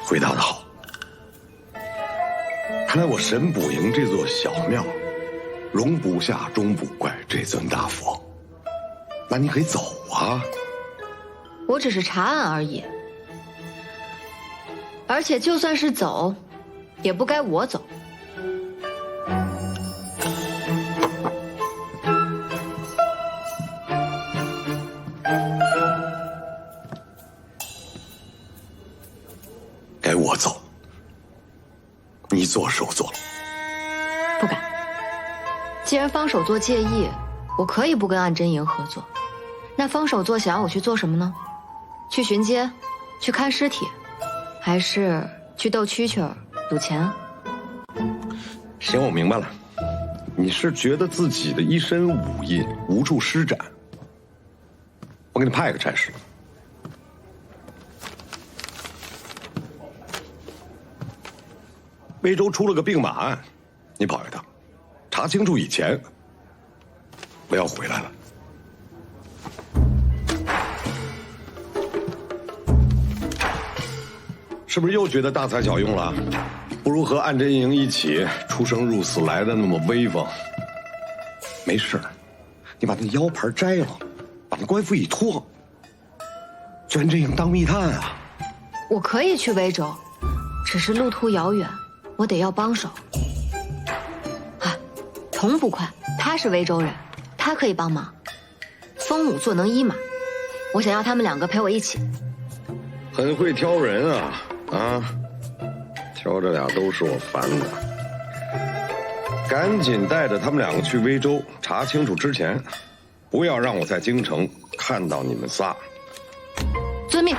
S9: 回答得好。看来我神捕营这座小庙，容不下钟捕怪这尊大佛。那你可以走啊。
S7: 我只是查案而已，而且就算是走，也不该我走。
S9: 该我走，你做首座。
S7: 不敢。既然方首座介意，我可以不跟安贞营合作。那方首座想要我去做什么呢？去巡街，去看尸体，还是去斗蛐蛐儿、赌钱？
S9: 行，我明白了，你是觉得自己的一身武艺无处施展。我给你派个差事。魏州出了个病马案，你跑一趟，查清楚以前
S12: 不要回来了。是不是又觉得大材小用了？不如和暗真营一起出生入死来的那么威风。没事，你把那腰牌摘了，把那官服一脱，去暗真营当密探啊！
S7: 我可以去威州，只是路途遥远，我得要帮手。啊，童不快，他是威州人，他可以帮忙。风舞做能医马，我想要他们2个陪我一起。
S12: 很会挑人啊！啊，挑这俩都是我烦的。赶紧带着他们2个去威州查清楚之前，不要让我在京城看到你们仨。
S7: 遵命。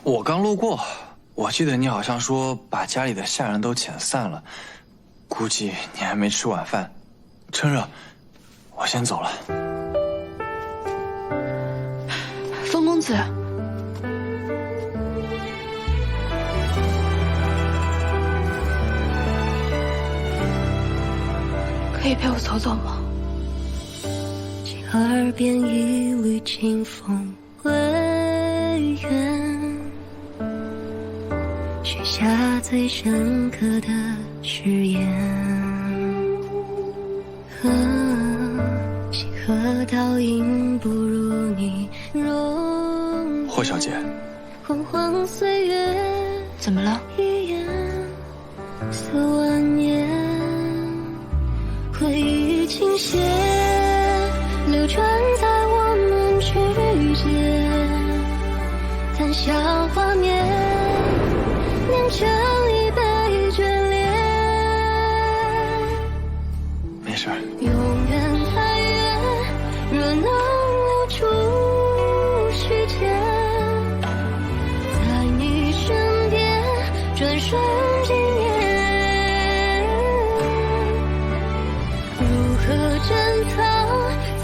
S8: 我刚路过，我记得你好像说把家里的下人都遣散了，估计你还没吃晚饭，趁热，我先走了。
S1: 风公子，可以陪我走走吗？
S13: 耳边一缕清风微远，许下最深刻的誓言。星河倒影不如你容。
S8: 霍小姐，
S13: 煌煌岁月，
S1: 怎么了？
S13: 一眼色万年，回忆倾泻，流转在我们之间，谈笑画面，酿成一杯眷恋。
S8: 没事。
S13: 永远太远，若能留住时间，在你身边转瞬即年。如何珍藏，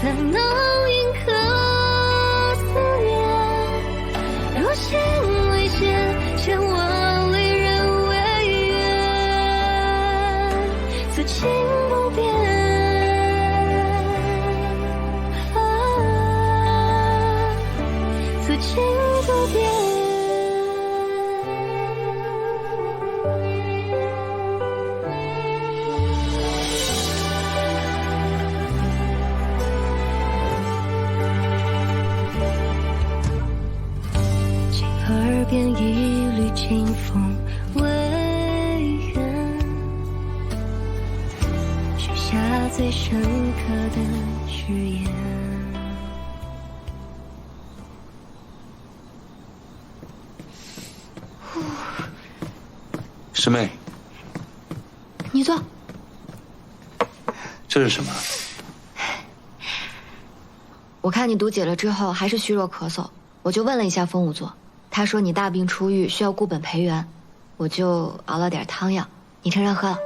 S13: 才能铭刻思念？若心未现，千万里人未远，此情不变。此情不变。耳边一缕清风微远，许下最深刻的誓言。
S2: 师妹，
S1: 你坐。
S2: 这是什么？
S7: 我看你毒解了之后还是虚弱咳嗽，我就问了一下风仵作，他说你大病初愈需要固本培元，我就熬了点汤药，你趁热喝了。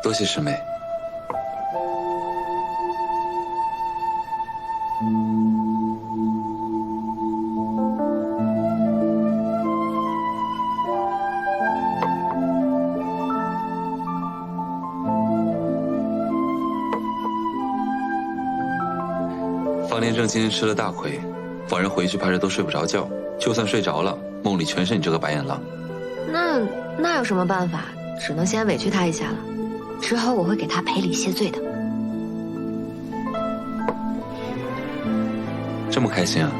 S2: 多谢师妹。方连正今天吃了大亏，晚上回去怕是都睡不着觉，就算睡着了，梦里全是你这个白眼狼。
S7: 那有什么办法？只能先委屈他一下了，之后我会给他赔礼谢罪的。
S2: 这么开心啊？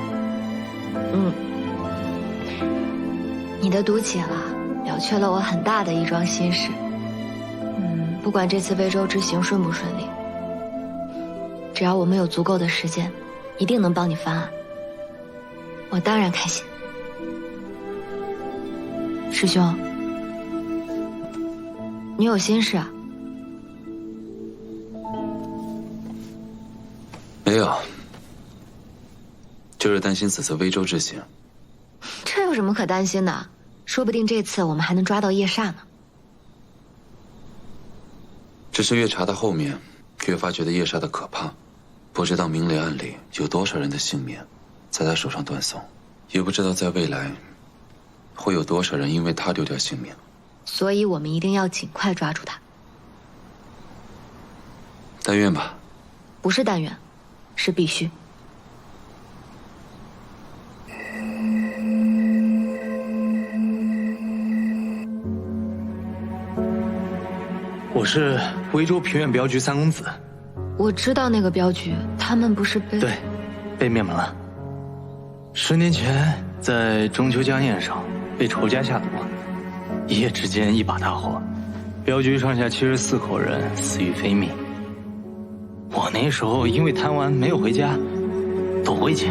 S7: 你的毒解了，了却了我很大的一桩心事。不管这次魏州之行顺不顺利，只要我们有足够的时间，一定能帮你翻案。我当然开心。师兄，你有心事啊？
S2: 没有，就是担心此次威州之行。
S7: 这有什么可担心的？说不定这次我们还能抓到叶煞呢。
S2: 只是越查到后面，越发觉得叶煞的可怕。不知道明里暗里有多少人的性命在他手上断送，也不知道在未来会有多少人因为他丢掉性命。
S7: 所以我们一定要尽快抓住他。
S2: 但愿吧。
S7: 不是但愿，是必须。
S11: 我是威州平远镖局三公子。
S7: 我知道那个镖局，他们不是
S11: 被灭门了。10年前在中秋江宴上被仇家下毒，一夜之间一把大火，镖局上下74口人死于非命。我那时候因为贪玩没有回家，躲回去。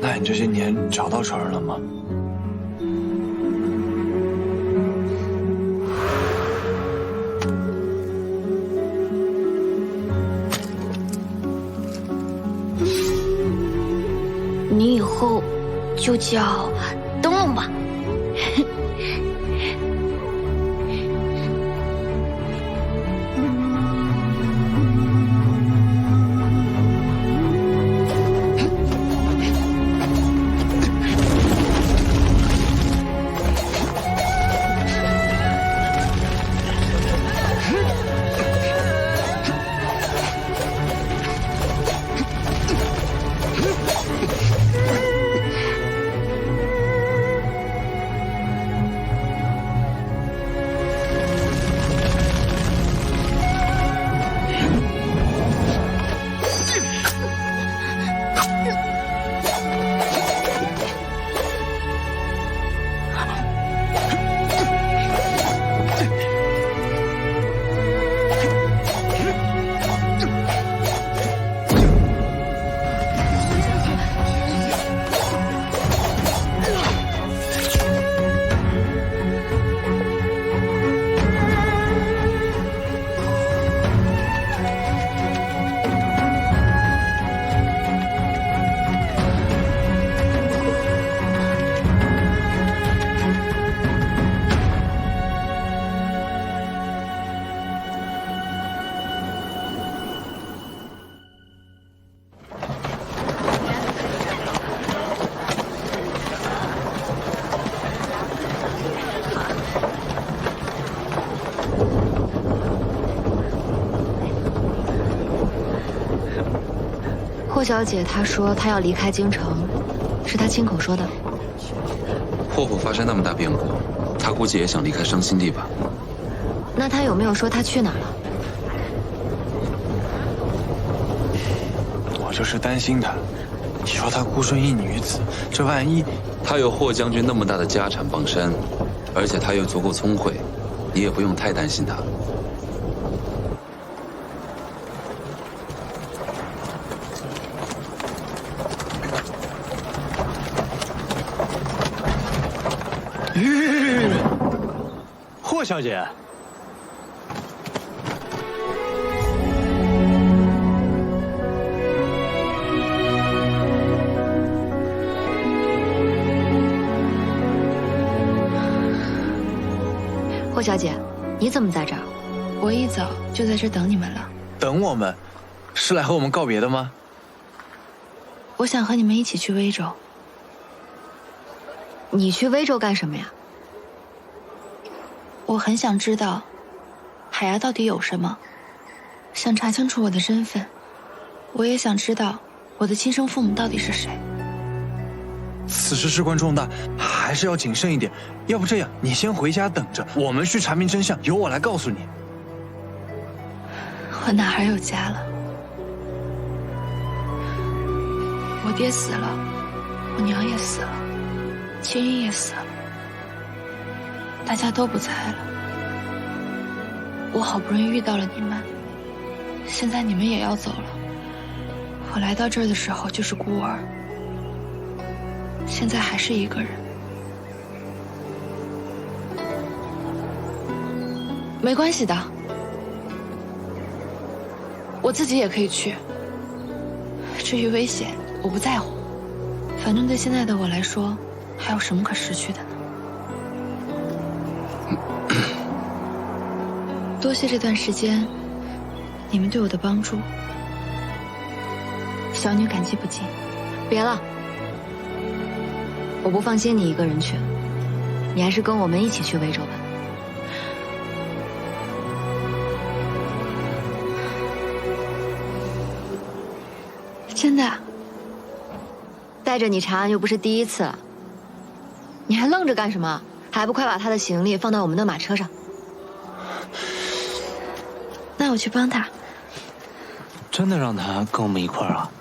S8: 那你这些年找到仇人了吗？
S10: 你以后就叫灯笼吧。
S7: 霍小姐她说她要离开京城，是她亲口说的。
S2: 霍霍发生那么大变故，她估计也想离开伤心地吧。
S7: 那她有没有说她去哪儿了？
S8: 我就是担心她。你说她孤身一女子，这万一……
S2: 她有霍将军那么大的家产傍身，而且她又足够聪慧，你也不用太担心她。
S11: 霍小姐，
S7: 霍小姐，你怎么在这儿？
S1: 我一早就在这等你们了。
S8: 等我们，是来和我们告别的吗？
S1: 我想和你们一起去威州。
S7: 你去威州干什么呀？
S1: 我很想知道，海牙到底有什么，想查清楚我的身份。我也想知道我的亲生父母到底是谁。
S8: 此事事关重大，还是要谨慎一点。要不这样，你先回家等着，我们去查明真相，由我来告诉你。
S1: 我哪还有家了？我爹死了，我娘也死了，亲人也死了，大家都不在了。我好不容易遇到了你们，现在你们也要走了。我来到这儿的时候就是孤儿，现在还是一个人。没关系的，我自己也可以去。至于危险，我不在乎，反正对现在的我来说，还有什么可失去的呢？多谢这段时间你们对我的帮助，小女感激不尽。
S7: 别了，我不放心你一个人去，你还是跟我们一起去威州吧。
S1: 真的？
S7: 带着你查案又不是第一次了，你还愣着干什么？还不快把他的行李放到我们的马车上？
S1: 那我去帮他。
S11: 真的让他跟我们一块儿啊？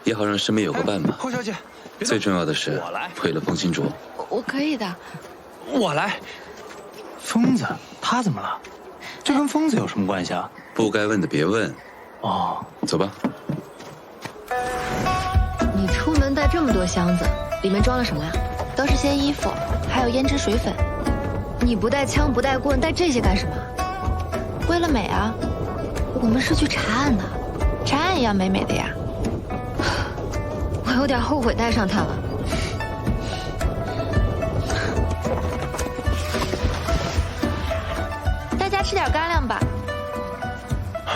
S2: 也好让身边有个伴嘛。
S8: 霍小姐，
S2: 最重要的是为了风清浊。
S1: 我可以的。
S8: 我来。
S11: 疯子，他怎么了？这跟疯子有什么关系啊？
S2: 不该问的别问。
S11: 哦，
S2: 走吧。
S7: 你出门带这么多箱子，里面装了什么呀？
S1: 都是些衣服，还有胭脂水粉。
S7: 你不带枪不带棍，带这些干什么？
S1: 为了美啊！
S7: 我们是去查案的，
S1: 查案也要美美的呀。
S7: 我有点后悔带上它了。
S1: 大家吃点干粮吧。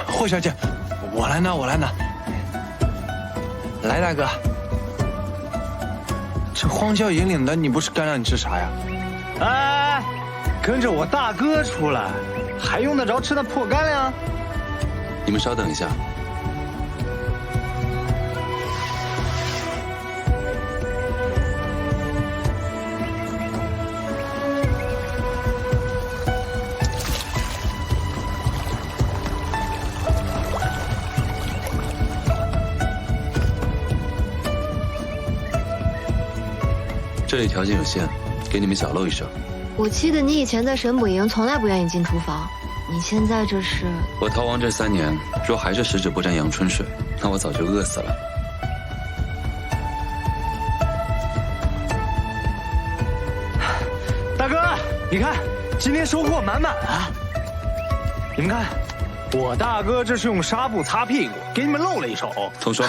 S8: 霍小姐，我来拿，我来拿。来，大哥。这荒郊野岭的，你不吃干粮，你吃啥呀？
S11: 哎，跟着我大哥出来，还用得着吃那破干粮？
S2: 你们稍等一下。这里条件有限，给你们小露一手。
S7: 我记得你以前在神捕营从来不愿意进厨房，你现在这是……
S2: 我逃亡这3年，若还是十指不沾阳春水，那我早就饿死了。
S11: 大哥，你看，今天收获满满啊！你们看，我大哥这是用纱布擦屁股，给你们露了一手。
S2: 童双，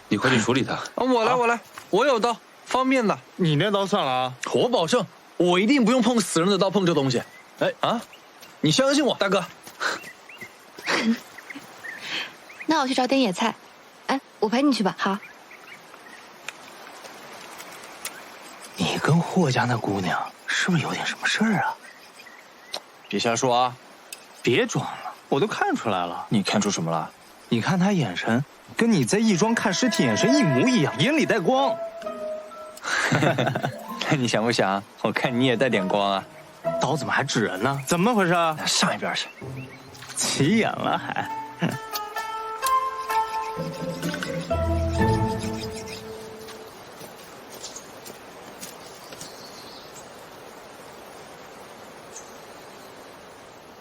S2: 你快去处理他。
S8: 我来，我来，我有刀，方便的。
S11: 你那刀算了啊！
S8: 我保证，我一定不用碰死人的刀碰这东西。哎啊，你相信我，大哥。
S1: 那我去找点野菜。
S7: 哎，我陪你去吧。
S1: 好。
S11: 你跟霍家那姑娘是不是有点什么事儿啊？
S8: 别瞎说啊！
S11: 别装了，我都看出来了。
S8: 你看出什么了？
S11: 你看她眼神，跟你在亦庄看尸体眼神一模一样，眼里带光。
S8: 看你想不想？我看你也带点光啊！
S11: 刀怎么还指人呢？怎么回事啊？
S8: 上一边去！
S11: 起眼了还？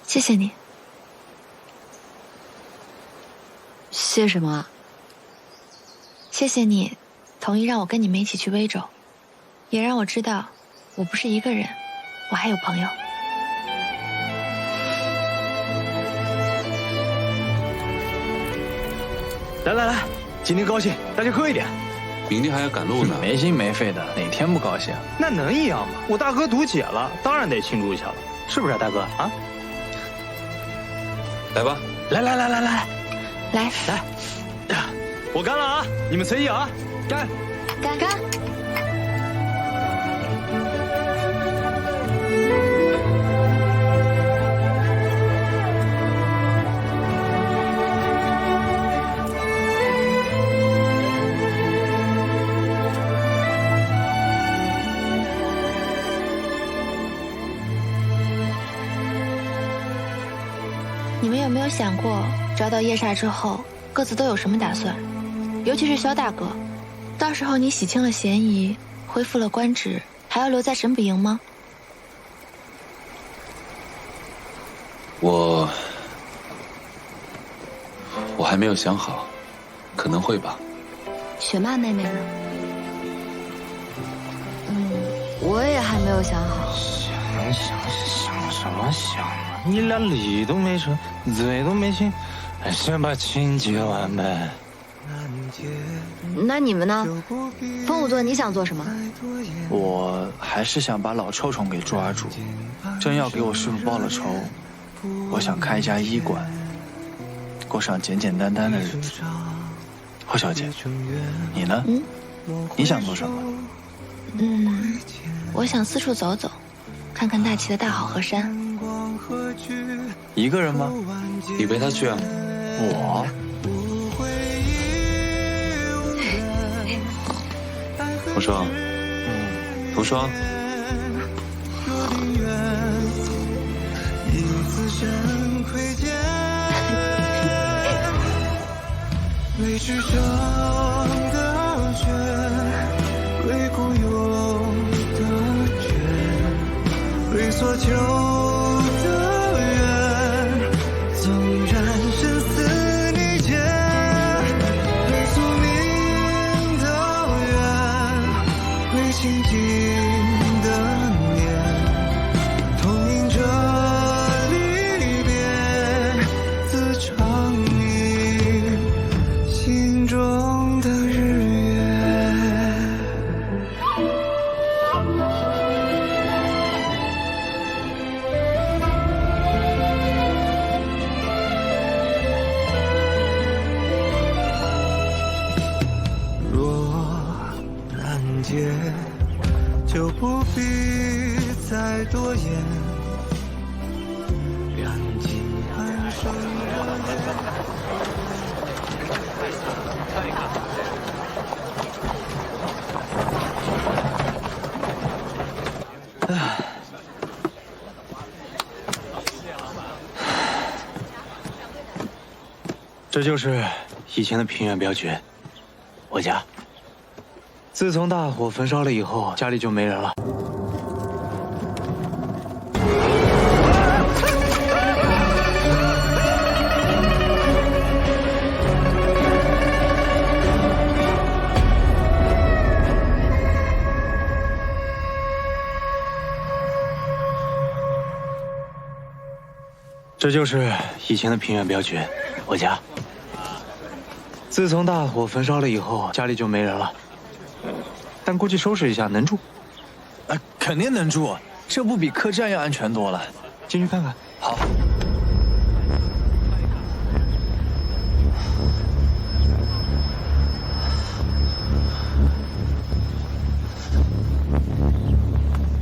S1: 谢谢你。
S7: 谢什么？
S1: 谢谢你，同意让我跟你们一起去威州，也让我知道，我不是一个人，我还有朋友。
S11: 来来来，今天高兴，大家喝一点。
S2: 明天还要赶路呢，
S8: 没心没肺的，哪天不高兴？
S11: 那能一样吗？我大哥毒解了，当然得庆祝一下了。是不是大哥啊？
S2: 来吧，
S11: 来，
S1: 来，
S11: 我干了啊！你们随意啊，干！
S1: 你们有没有想过，找到夜煞之后，各自都有什么打算？尤其是萧大哥，到时候你洗清了嫌疑，恢复了官职，还要留在神笔营吗？
S2: 我还没有想好，可能会吧。
S7: 雪曼妹妹呢？我也还没有想好。
S11: 想什么想啊？你俩理都没成，嘴都没亲，先把亲结完呗。
S7: 那你们呢？风舞座，你想做什么？
S8: 我还是想把老臭虫给抓住。真要给我师傅报了仇，我想开一家医馆，过上简简单单的日子。侯小姐，你呢？你想做什么？
S1: 我想四处走走，看看大齐的大好河山。
S8: 一个人吗？
S2: 你陪他去啊。
S8: 我？
S2: 无双，无双。
S14: 为世上的眷，为孤勇的眷，为所求的缘，纵然生死逆劫，为宿命的缘，为情景的念，同饮着离别，自长鸣心中的日月。若难解，就不必再多言。两尽寒生
S11: 这就是以前的平原镖局，我家。自从大火焚烧了以后，家里就没人了。这就是以前的平原镖局，我家。自从大火焚烧了以后，家里就没人了。但估计收拾一下能住。
S8: 肯定能住，这不比客栈要安全多了。
S11: 进去看看。
S8: 好。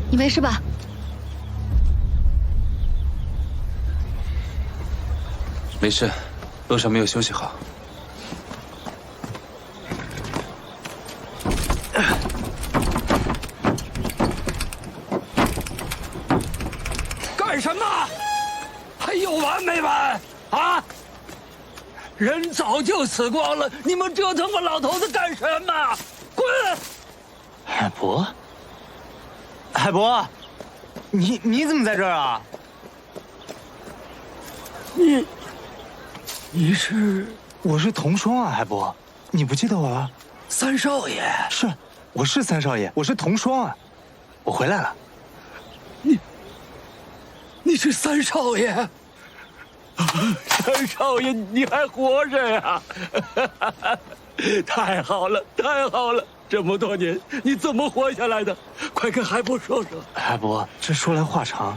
S7: 你没事吧？
S2: 没事，路上没有休息好。
S6: 干什么？还有完没完啊？人早就死光了，你们折腾我老头子干什么？滚！
S11: 海博，海博，你怎么在这儿啊？
S6: 你是？
S11: 我是童双啊，海博，你不记得我了？
S6: 三少爷。
S11: 是，我是三少爷，我是童双啊，我回来了。
S6: 你是三少爷？三少爷，你还活着呀？太好了，太好了！这么多年，你怎么活下来的？快跟海波说说。
S11: 海博，这说来话长，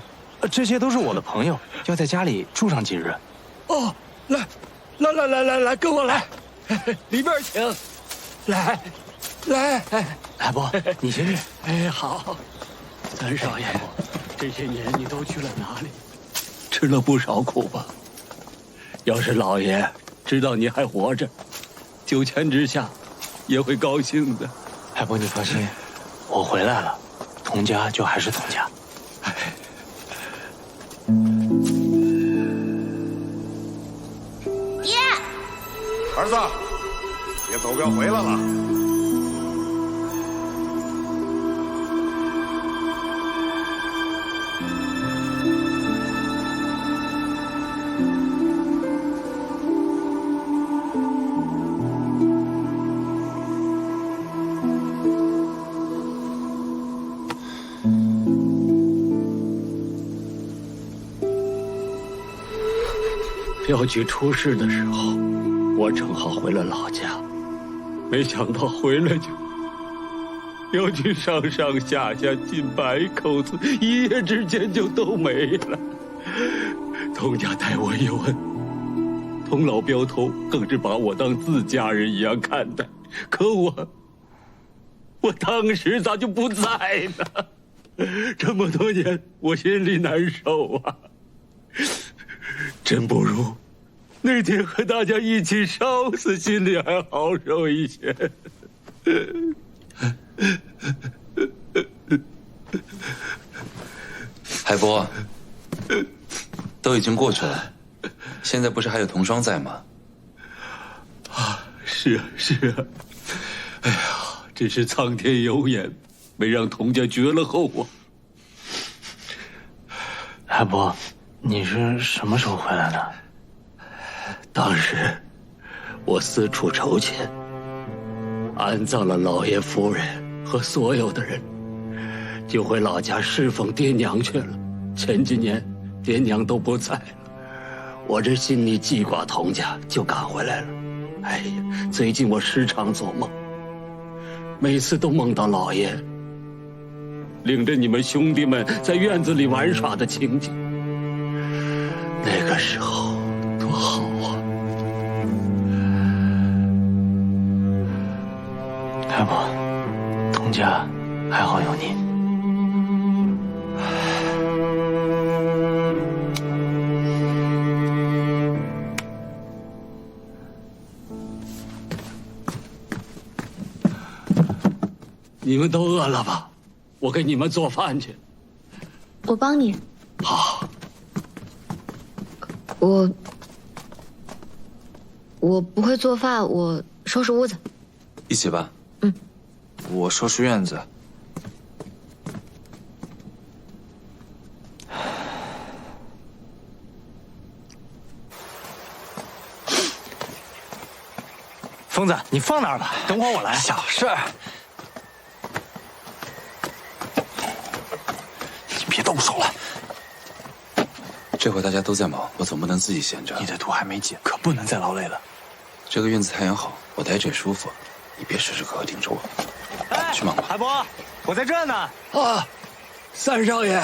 S11: 这些都是我的朋友，要在家里住上几日。
S3: 哦，来，跟我来，里边请。来，
S11: 海波，你先去。
S3: 哎，好。三少爷，这些年你都去了哪里？吃了不少苦吧？要是老爷知道你还活着，9泉之下也会高兴的。
S11: 海波，你放心，我回来了，童家就还是童家。
S10: 爷，
S12: 儿子，别走镖回来了。
S3: 镖局出事的时候，我正好回了老家，没想到回来就镖局上下近100口子，一夜之间就都没了。童家待我一问，童老镖头更是把我当自家人一样看待，可我当时咋就不在呢？这么多年，我心里难受啊。真不如那天和大家一起烧死，心里还好受一些。
S2: 海波，都已经过去了，现在不是还有童双在吗？
S3: 是啊。哎呀，真是苍天有眼，没让童家绝了后啊。
S11: 海波，你是什么时候回来的？
S3: 当时我四处筹钱，安葬了老爷夫人和所有的人，就回老家侍奉爹娘去了。前几年爹娘都不在了，我这心里记挂童家，就赶回来了。哎呀，最近我时常做梦，每次都梦到老爷领着你们兄弟们在院子里玩耍的情景。那个时候多好啊！
S11: 海波，童家还好有你。
S3: 你们都饿了吧？我给你们做饭去。
S1: 我帮你。
S3: 好。
S7: 我不会做饭，我收拾屋子。
S2: 一起吧。
S7: 嗯。
S8: 我收拾院子。
S11: 疯子，你放那儿吧，等会儿我来。
S8: 小事儿。
S11: 你别动手了。
S2: 这会大家都在忙，我总不能自己闲着。
S11: 你的图还没解，可不能再劳累了。
S2: 这个院子太阳好，我待着也舒服，你别时时刻刻盯着我。去忙吧。
S11: 海波，我在这呢。
S3: 啊，三少爷。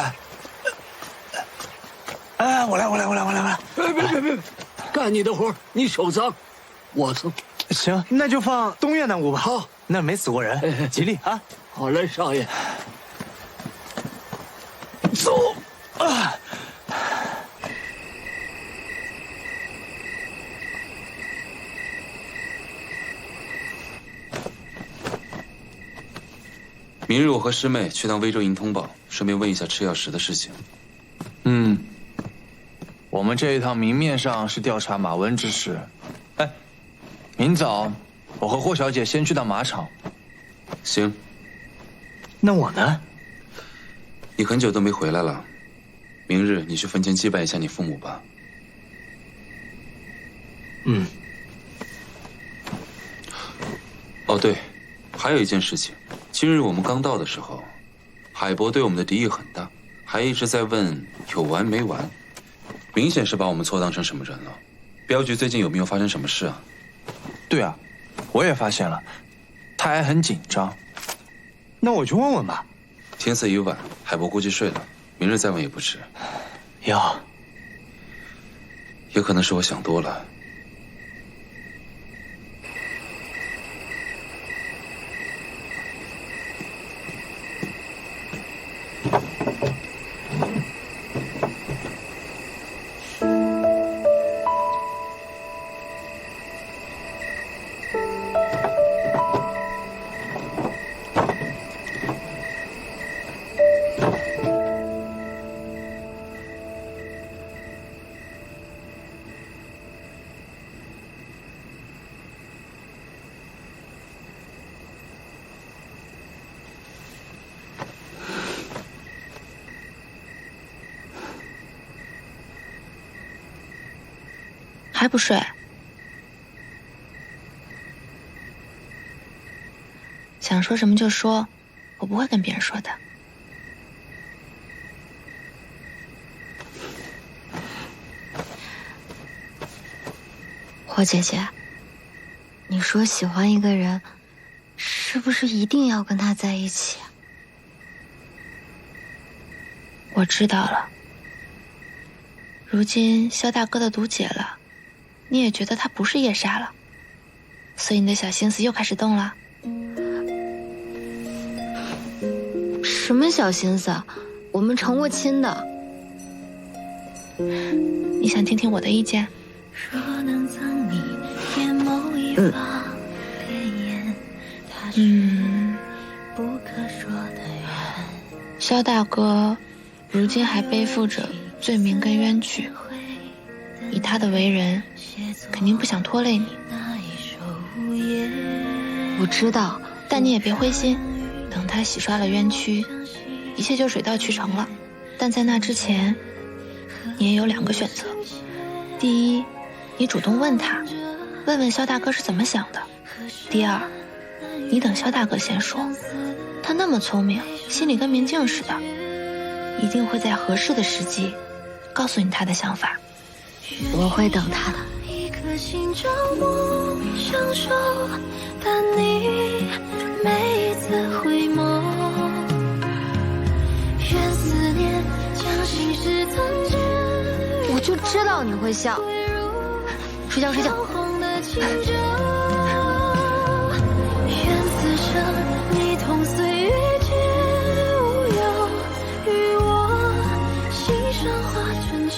S11: 哎，我来。
S3: 别，干你的活，你手脏，我脏。
S11: 行，那就放东院那屋吧。
S3: 好，
S11: 那儿没死过人，吉利啊。
S3: 好嘞，少爷。走啊！
S2: 明日我和师妹去趟威州营通报，顺便问一下吃药石的事情。
S8: 我们这一趟明面上是调查马温之事。哎，明早我和霍小姐先去趟马场。
S2: 行。
S11: 那我呢？
S2: 你很久都没回来了，明日你去坟前祭拜一下你父母吧。
S11: 嗯。
S2: 哦对，还有一件事情，今日我们刚到的时候，海伯对我们的敌意很大，还一直在问有完没完，明显是把我们错当成什么人了。镖局最近有没有发生什么事啊？
S8: 对啊，我也发现了，他还很紧张。
S11: 那我去问问吧。
S2: 天色已晚，海伯估计睡了，明日再问也不迟。
S5: 要。
S2: 也可能是我想多了。
S1: 还不睡？想说什么就说，我不会跟别人说的。
S7: 霍姐姐，你说喜欢一个人，是不是一定要跟他在一起？
S1: 我知道了。如今萧大哥的毒解了，你也觉得他不是夜煞了，所以你的小心思又开始动了。
S7: 什么小心思？我们成过亲的。
S1: 你想听听我的意见？萧大哥如今还背负着罪名跟冤屈，以他的为人，肯定不想拖累你。
S7: 我知道，
S1: 但你也别灰心，等他洗刷了冤屈，一切就水到渠成了。但在那之前，你也有2个选择：第一，你主动问他，问问萧大哥是怎么想的；第二，你等萧大哥先说，他那么聪明，心里跟明镜似的，一定会在合适的时机告诉你他的想法。
S7: 我会等他的。
S13: 一颗心朝暮相守，但你每一次回眸，愿思念将心事藏进。
S7: 我就知道你会笑。睡觉睡觉。
S13: 愿此生你同岁月皆无忧，与我心上花春秋。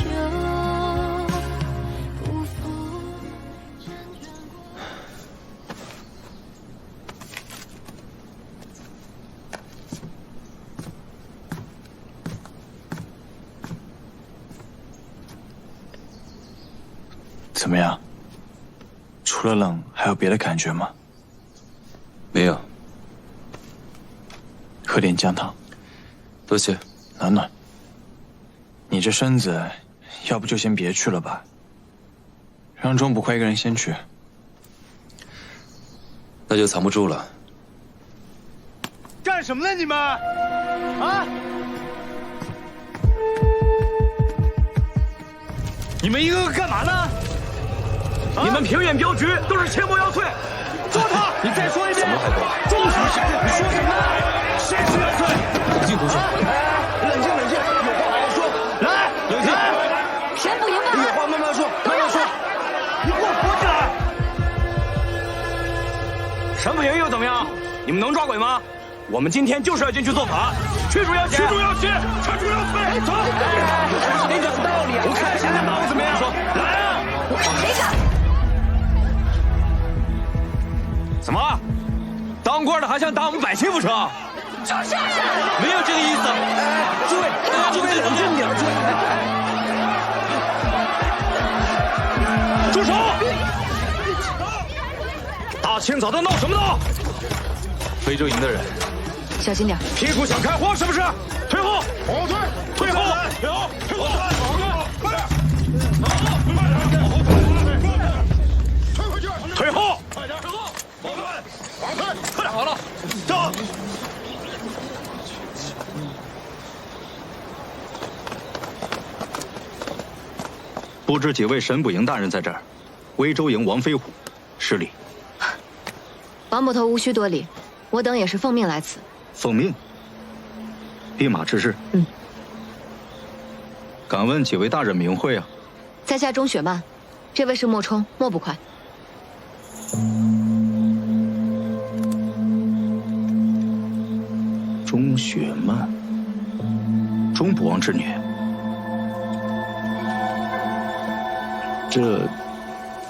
S8: 怎么样？除了冷，还有别的感觉吗？
S2: 没有。
S8: 喝点姜汤。
S2: 多谢。
S8: 暖暖。你这身子，要不就先别去了吧。让钟捕快一个人先去。
S2: 那就藏不住了。
S15: 干什么呢你们？啊！你们一个个干嘛呢？你们平远镖局都是切莫要退！捉他！你再说一遍！怎么还不抓？什么事？你说什么？谁是要退？
S2: 冷静，同学。
S15: 冷静，冷静，有话好好说。来，冷静。
S7: 全部营办。
S15: 有话慢慢说，慢慢说。你给我活起来！神捕营又怎么样？你们能抓鬼吗？我们今天就是要进去做法，驱逐要擒，驱逐要擒，铲除要退。走！你讲道理啊！我看现在把握怎么样？说，来啊！
S7: 我看谁敢！
S15: 怎么？当官的还想打我们百姓不成？
S7: 就是！
S15: 没有这个意思。诸位，诸位冷静点，诸位。住手！大清早的闹什么闹？
S2: 非洲营的人，
S7: 小心点。
S15: 屁股想开荒是不是？退后！后退！退后！退后！退后！快点！退后！快点！退后！往退！往退！快点！好了，走！
S16: 不知几位神捕营大人在这儿？威州营王飞虎，施礼。
S7: 王捕头无需多礼，我等也是奉命来此。
S16: 奉命？兵马之事。敢问几位大人名讳啊？
S7: 在下钟雪曼，这位是莫冲，莫捕快。
S16: 钟雪曼，钟捕王之女。这，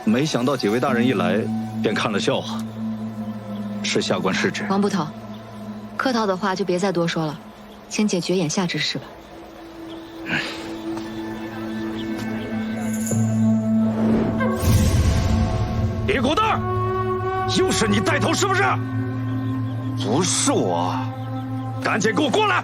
S16: 没想到几位大人一来便看了笑话，是下官失职。
S7: 王捕头，客套的话就别再多说了，先解决眼下之事吧。
S15: 李狗蛋，又是你带头是不是？
S5: 不是我，
S15: 赶紧给我过来！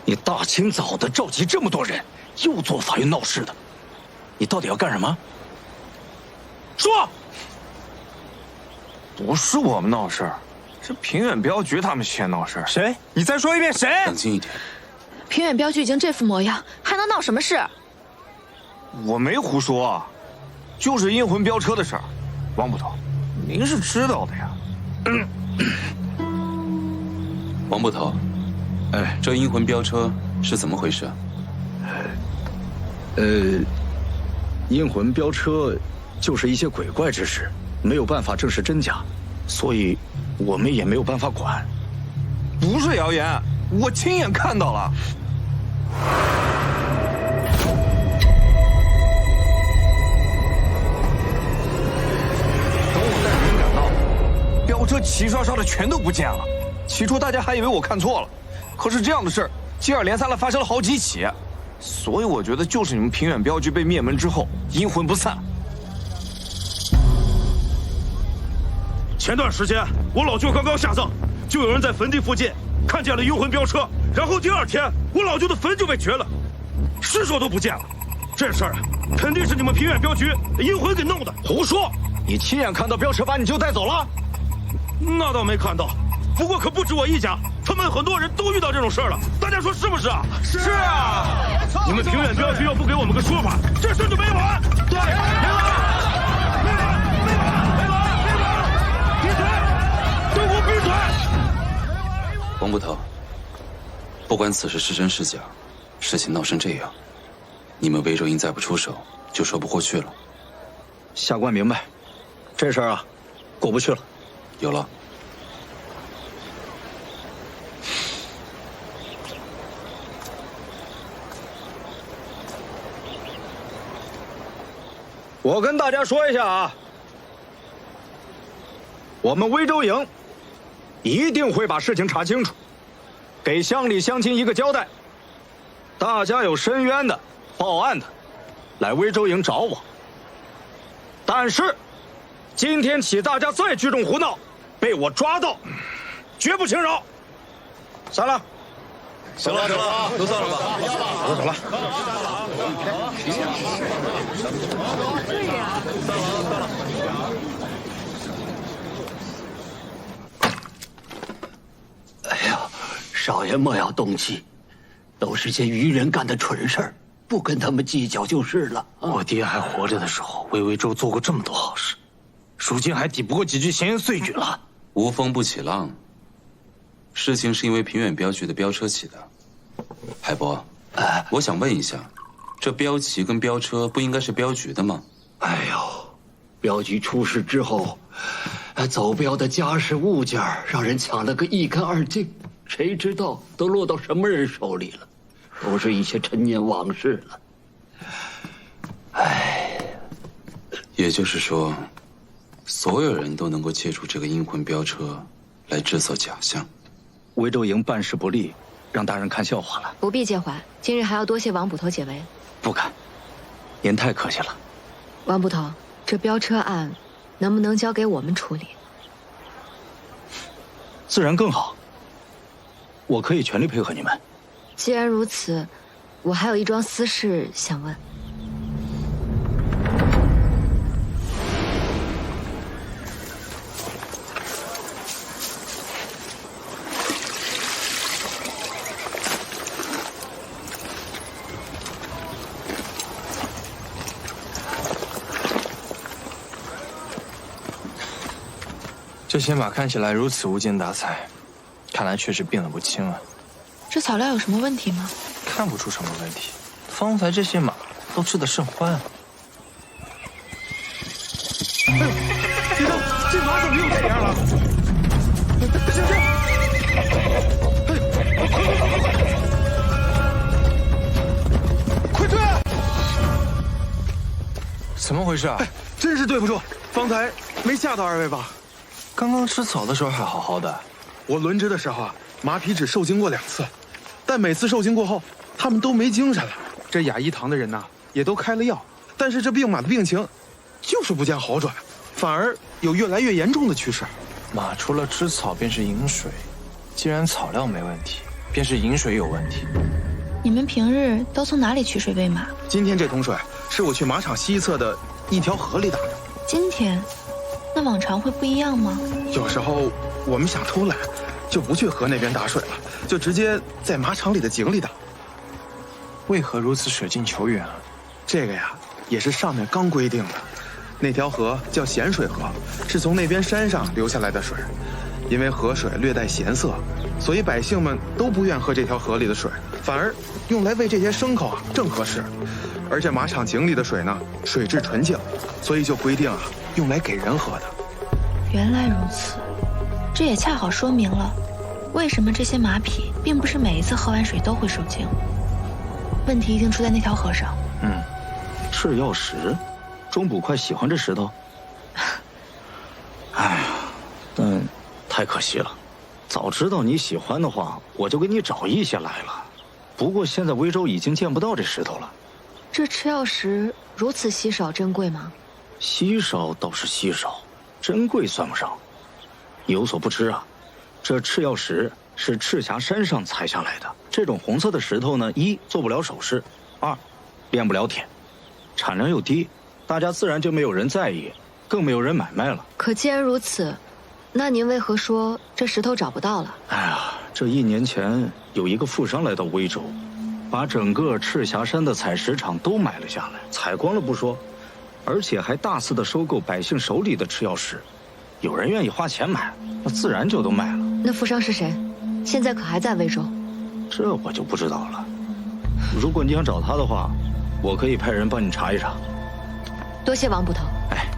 S16: 你大清早的召集这么多人，又做法院闹事的，你到底要干什么？
S15: 说！
S5: 不是我们闹事儿，是平远镖局他们先闹事儿。
S11: 谁？你再说一遍，谁？
S2: 冷静一点。
S1: 平远镖局已经这副模样，还能闹什么事？
S5: 我没胡说，就是阴魂飙车的事儿。王捕头，您是知道的呀。
S2: 王捕头，这阴魂飙车是怎么回事？
S16: 阴魂飙车就是一些鬼怪之事，没有办法证实真假，所以我们也没有办法管。
S5: 不是谣言，我亲眼看到了。等我带人赶到，飙车齐刷刷的全都不见了。起初大家还以为我看错了，可是这样的事儿接二连三的发生了好几起，所以我觉得就是你们平远镖局被灭门之后阴魂不散。
S15: 前段时间我老舅刚刚下葬，就有人在坟地附近看见了阴魂飙车，然后第二天我老舅的坟就被掘了，尸首都不见了。这事儿肯定是你们平远镖局阴魂给弄的。
S16: 胡说！你亲眼看到飙车把你舅带走了？
S15: 那倒没看到，不过可不止我一家，他们很多人都遇到这种事儿了。大家说是不是啊？
S5: 是啊！
S15: 你们平远镖局要不给我们个说法，这事就没完。对，没完。
S2: 王捕头，不管此事是真是假，事情闹成这样，你们魏州营再不出手，就说不过去了。
S16: 下官明白，这事儿啊，过不去了。
S2: 有了。
S16: 我跟大家说一下啊，我们威州营一定会把事情查清楚，给乡里乡亲一个交代。大家有申冤的、报案的，来威州营找我。但是，今天起大家再聚众胡闹，被我抓到，绝不轻饶。散了。
S2: 行了，都散了吧。
S16: 我走了。
S3: 哎呀，少爷莫要动气，都是些愚人干的蠢事儿，不跟他们计较就是了。
S11: 我爹还活着的时候，为魏州做过这么多好事，如今还抵不过几句闲言碎语了。
S2: 无风不起浪，事情是因为平远镖局的飙车起的。海伯，我想问一下，这标旗跟飙车不应该是镖局的吗？
S3: 哎呦，镖局出事之后，走镖的家事物件让人抢了个一干二净，谁知道都落到什么人手里了？都是一些陈年往事了。哎，
S2: 也就是说，所有人都能够借助这个阴魂飙车来制造假象。
S16: 威州营办事不力，让大人看笑话了。
S7: 不必介怀，今日还要多谢王捕头解围。
S16: 不敢，您太客气了。
S7: 王捕头，这飙车案能不能交给我们处理？
S16: 自然更好。我可以全力配合你们。
S7: 既然如此，我还有一桩私事想问。
S8: 这些马看起来如此无精打采，看来确实病得不轻啊。
S1: 这草料有什么问题吗？
S8: 看不出什么问题。方才这些马都吃得甚欢啊。
S16: 哎呦，别动！这马怎么又这样了？快追！
S8: 怎么回事啊？
S16: 真是对不住，方才没吓到二位吧？
S8: 刚刚吃草的时候还好好的。
S16: 我轮值的时候啊，马匹只受惊过2次，但每次受惊过后，他们都没精神了。这雅医堂的人呐，也都开了药，但是这病马的病情就是不见好转，反而有越来越严重的趋势。
S8: 马除了吃草便是饮水，既然草料没问题，便是饮水有问题。
S1: 你们平日都从哪里取水喂马？
S16: 今天这桶水是我去马场西侧的一条河里打的。
S1: 今天，那往常会不一样吗？
S16: 有时候我们想偷懒，就不去河那边打水了，就直接在马场里的井里打。
S8: 为何如此舍近求远啊？
S16: 这个呀，也是上面刚规定的。那条河叫咸水河，是从那边山上流下来的水。因为河水略带咸涩，所以百姓们都不愿喝这条河里的水，反而用来喂这些牲口啊正合适。而这马场井里的水呢，水质纯净，所以就规定啊用来给人喝的。
S1: 原来如此，这也恰好说明了为什么这些马匹并不是每一次喝完水都会受惊。问题一定出在那条河上。
S11: 赤曜石，钟捕快喜欢这石头。哎呀，但太可惜了，早知道你喜欢的话，我就给你找一些来了。不过现在威州已经见不到这石头了。
S7: 这赤曜石如此稀少珍贵吗？
S11: 稀少倒是稀少，珍贵算不上。你有所不知啊，这赤曜石是赤霞山上采下来的。这种红色的石头呢，一做不了首饰，二炼不了铁，产量又低，大家自然就没有人在意，更没有人买卖了。
S7: 可既然如此，那您为何说这石头找不到了？
S11: 哎呀，这1年前有一个富商来到威州，把整个赤霞山的采石场都买了下来，采光了不说，而且还大肆的收购百姓手里的赤曜石。有人愿意花钱买，那自然就都卖了。
S7: 那富商是谁？现在可还在威州？
S11: 这我就不知道了。如果你想找他的话，我可以派人帮你查一查。
S7: 多谢王捕头。
S11: 哎，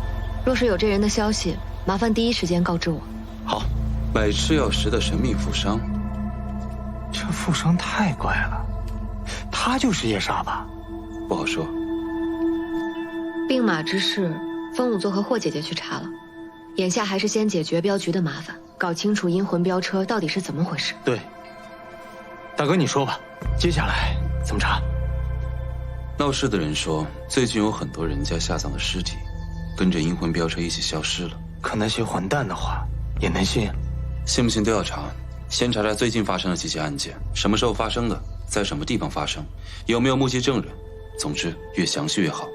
S7: 若是有这人的消息，麻烦第一时间告知我。
S11: 好。
S2: 买赤曜石的神秘富商，
S8: 这富商太怪了，他就是夜叉吧？
S2: 不好说。
S7: 病马之事，风仵作和霍姐姐去查了，眼下还是先解决镖局的麻烦，搞清楚阴魂飙车到底是怎么回事。
S5: 对，大哥你说吧，接下来怎么查？
S2: 闹事的人说，最近有很多人家下葬的尸体，跟着阴魂飙车一起消失了。
S5: 可那些混蛋的话，也能信？
S2: 信不信都要查。先查查最近发生的几起案件，什么时候发生的，在什么地方发生，有没有目击证人。总之，越详细越好。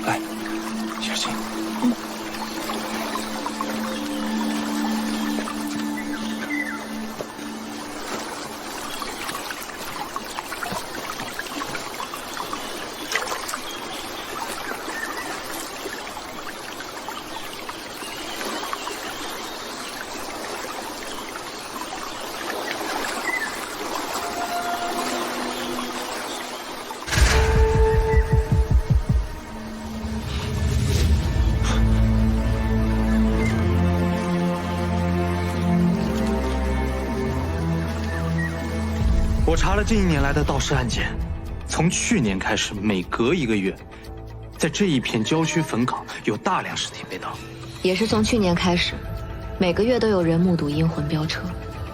S8: 来，小心。
S5: 我查了近1年来的盗尸案件，从去年开始，每隔1个月，在这一片郊区坟岗有大量尸体被盗。
S7: 也是从去年开始，每个月都有人目睹阴魂飙车。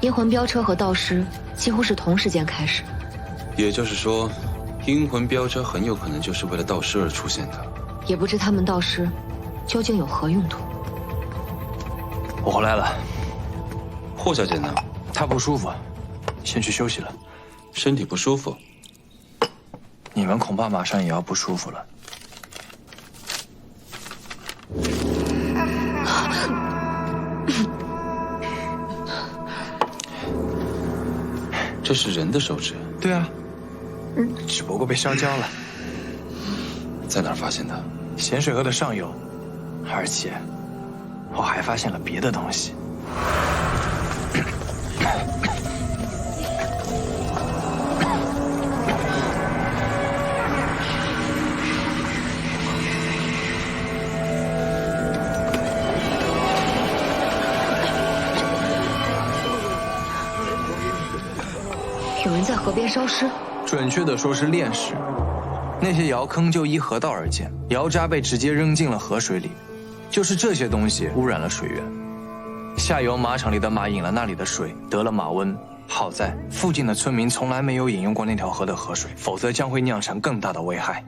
S7: 阴魂飙车和盗尸几乎是同时间开始。
S2: 也就是说，阴魂飙车很有可能就是为了盗尸而出现的。
S7: 也不知他们盗尸究竟有何用途。
S8: 我回来了。
S2: 霍小姐呢？
S8: 她不舒服，先去休息了。
S2: 身体不舒服，
S8: 你们恐怕马上也要不舒服了。
S2: 这是人的手指。
S8: 对啊，只不过被烧焦了。
S2: 在哪儿发现的？
S8: 咸水河的上游，而且我还发现了别的东西。
S7: 有人在河边烧尸，
S8: 准确的说是炼尸。那些窑坑就依河道而建，窑渣被直接扔进了河水里，就是这些东西污染了水源。下游马场里的马饮了那里的水，得了马瘟。好在附近的村民从来没有饮用过那条河的河水，否则将会酿成更大的危害。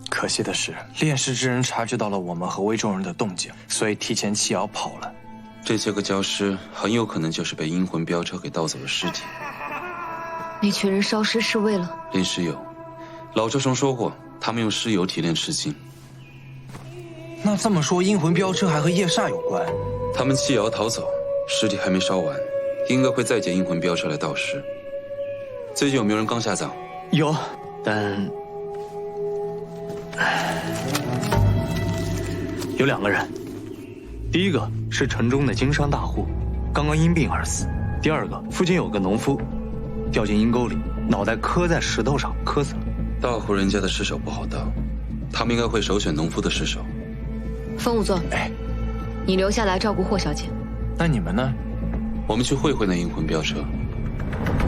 S8: 可惜的是，炼尸之人察觉到了我们和威州人的动静，所以提前弃窑跑了。
S2: 这些个焦尸很有可能就是被阴魂飙车给盗走的尸体。
S7: 那群人烧尸是为了
S2: 炼尸油，老周虫说过，他们用尸油提炼尸精。
S8: 那这么说，阴魂飙车还和夜煞有关？
S2: 他们弃窑逃走，尸体还没烧完，应该会再借阴魂飙车来盗尸。最近有没有人刚下葬？
S5: 有，但有2个人。第一个是城中的经商大户，刚刚因病而死；第二个，附近有个农夫，掉进阴沟里，脑袋磕在石头上，磕死了。
S2: 大户人家的尸首不好盗，他们应该会首选农夫的尸首。
S7: 风仵作，你留下来照顾霍小姐。
S8: 那你们呢？
S2: 我们去会会那阴魂飙车。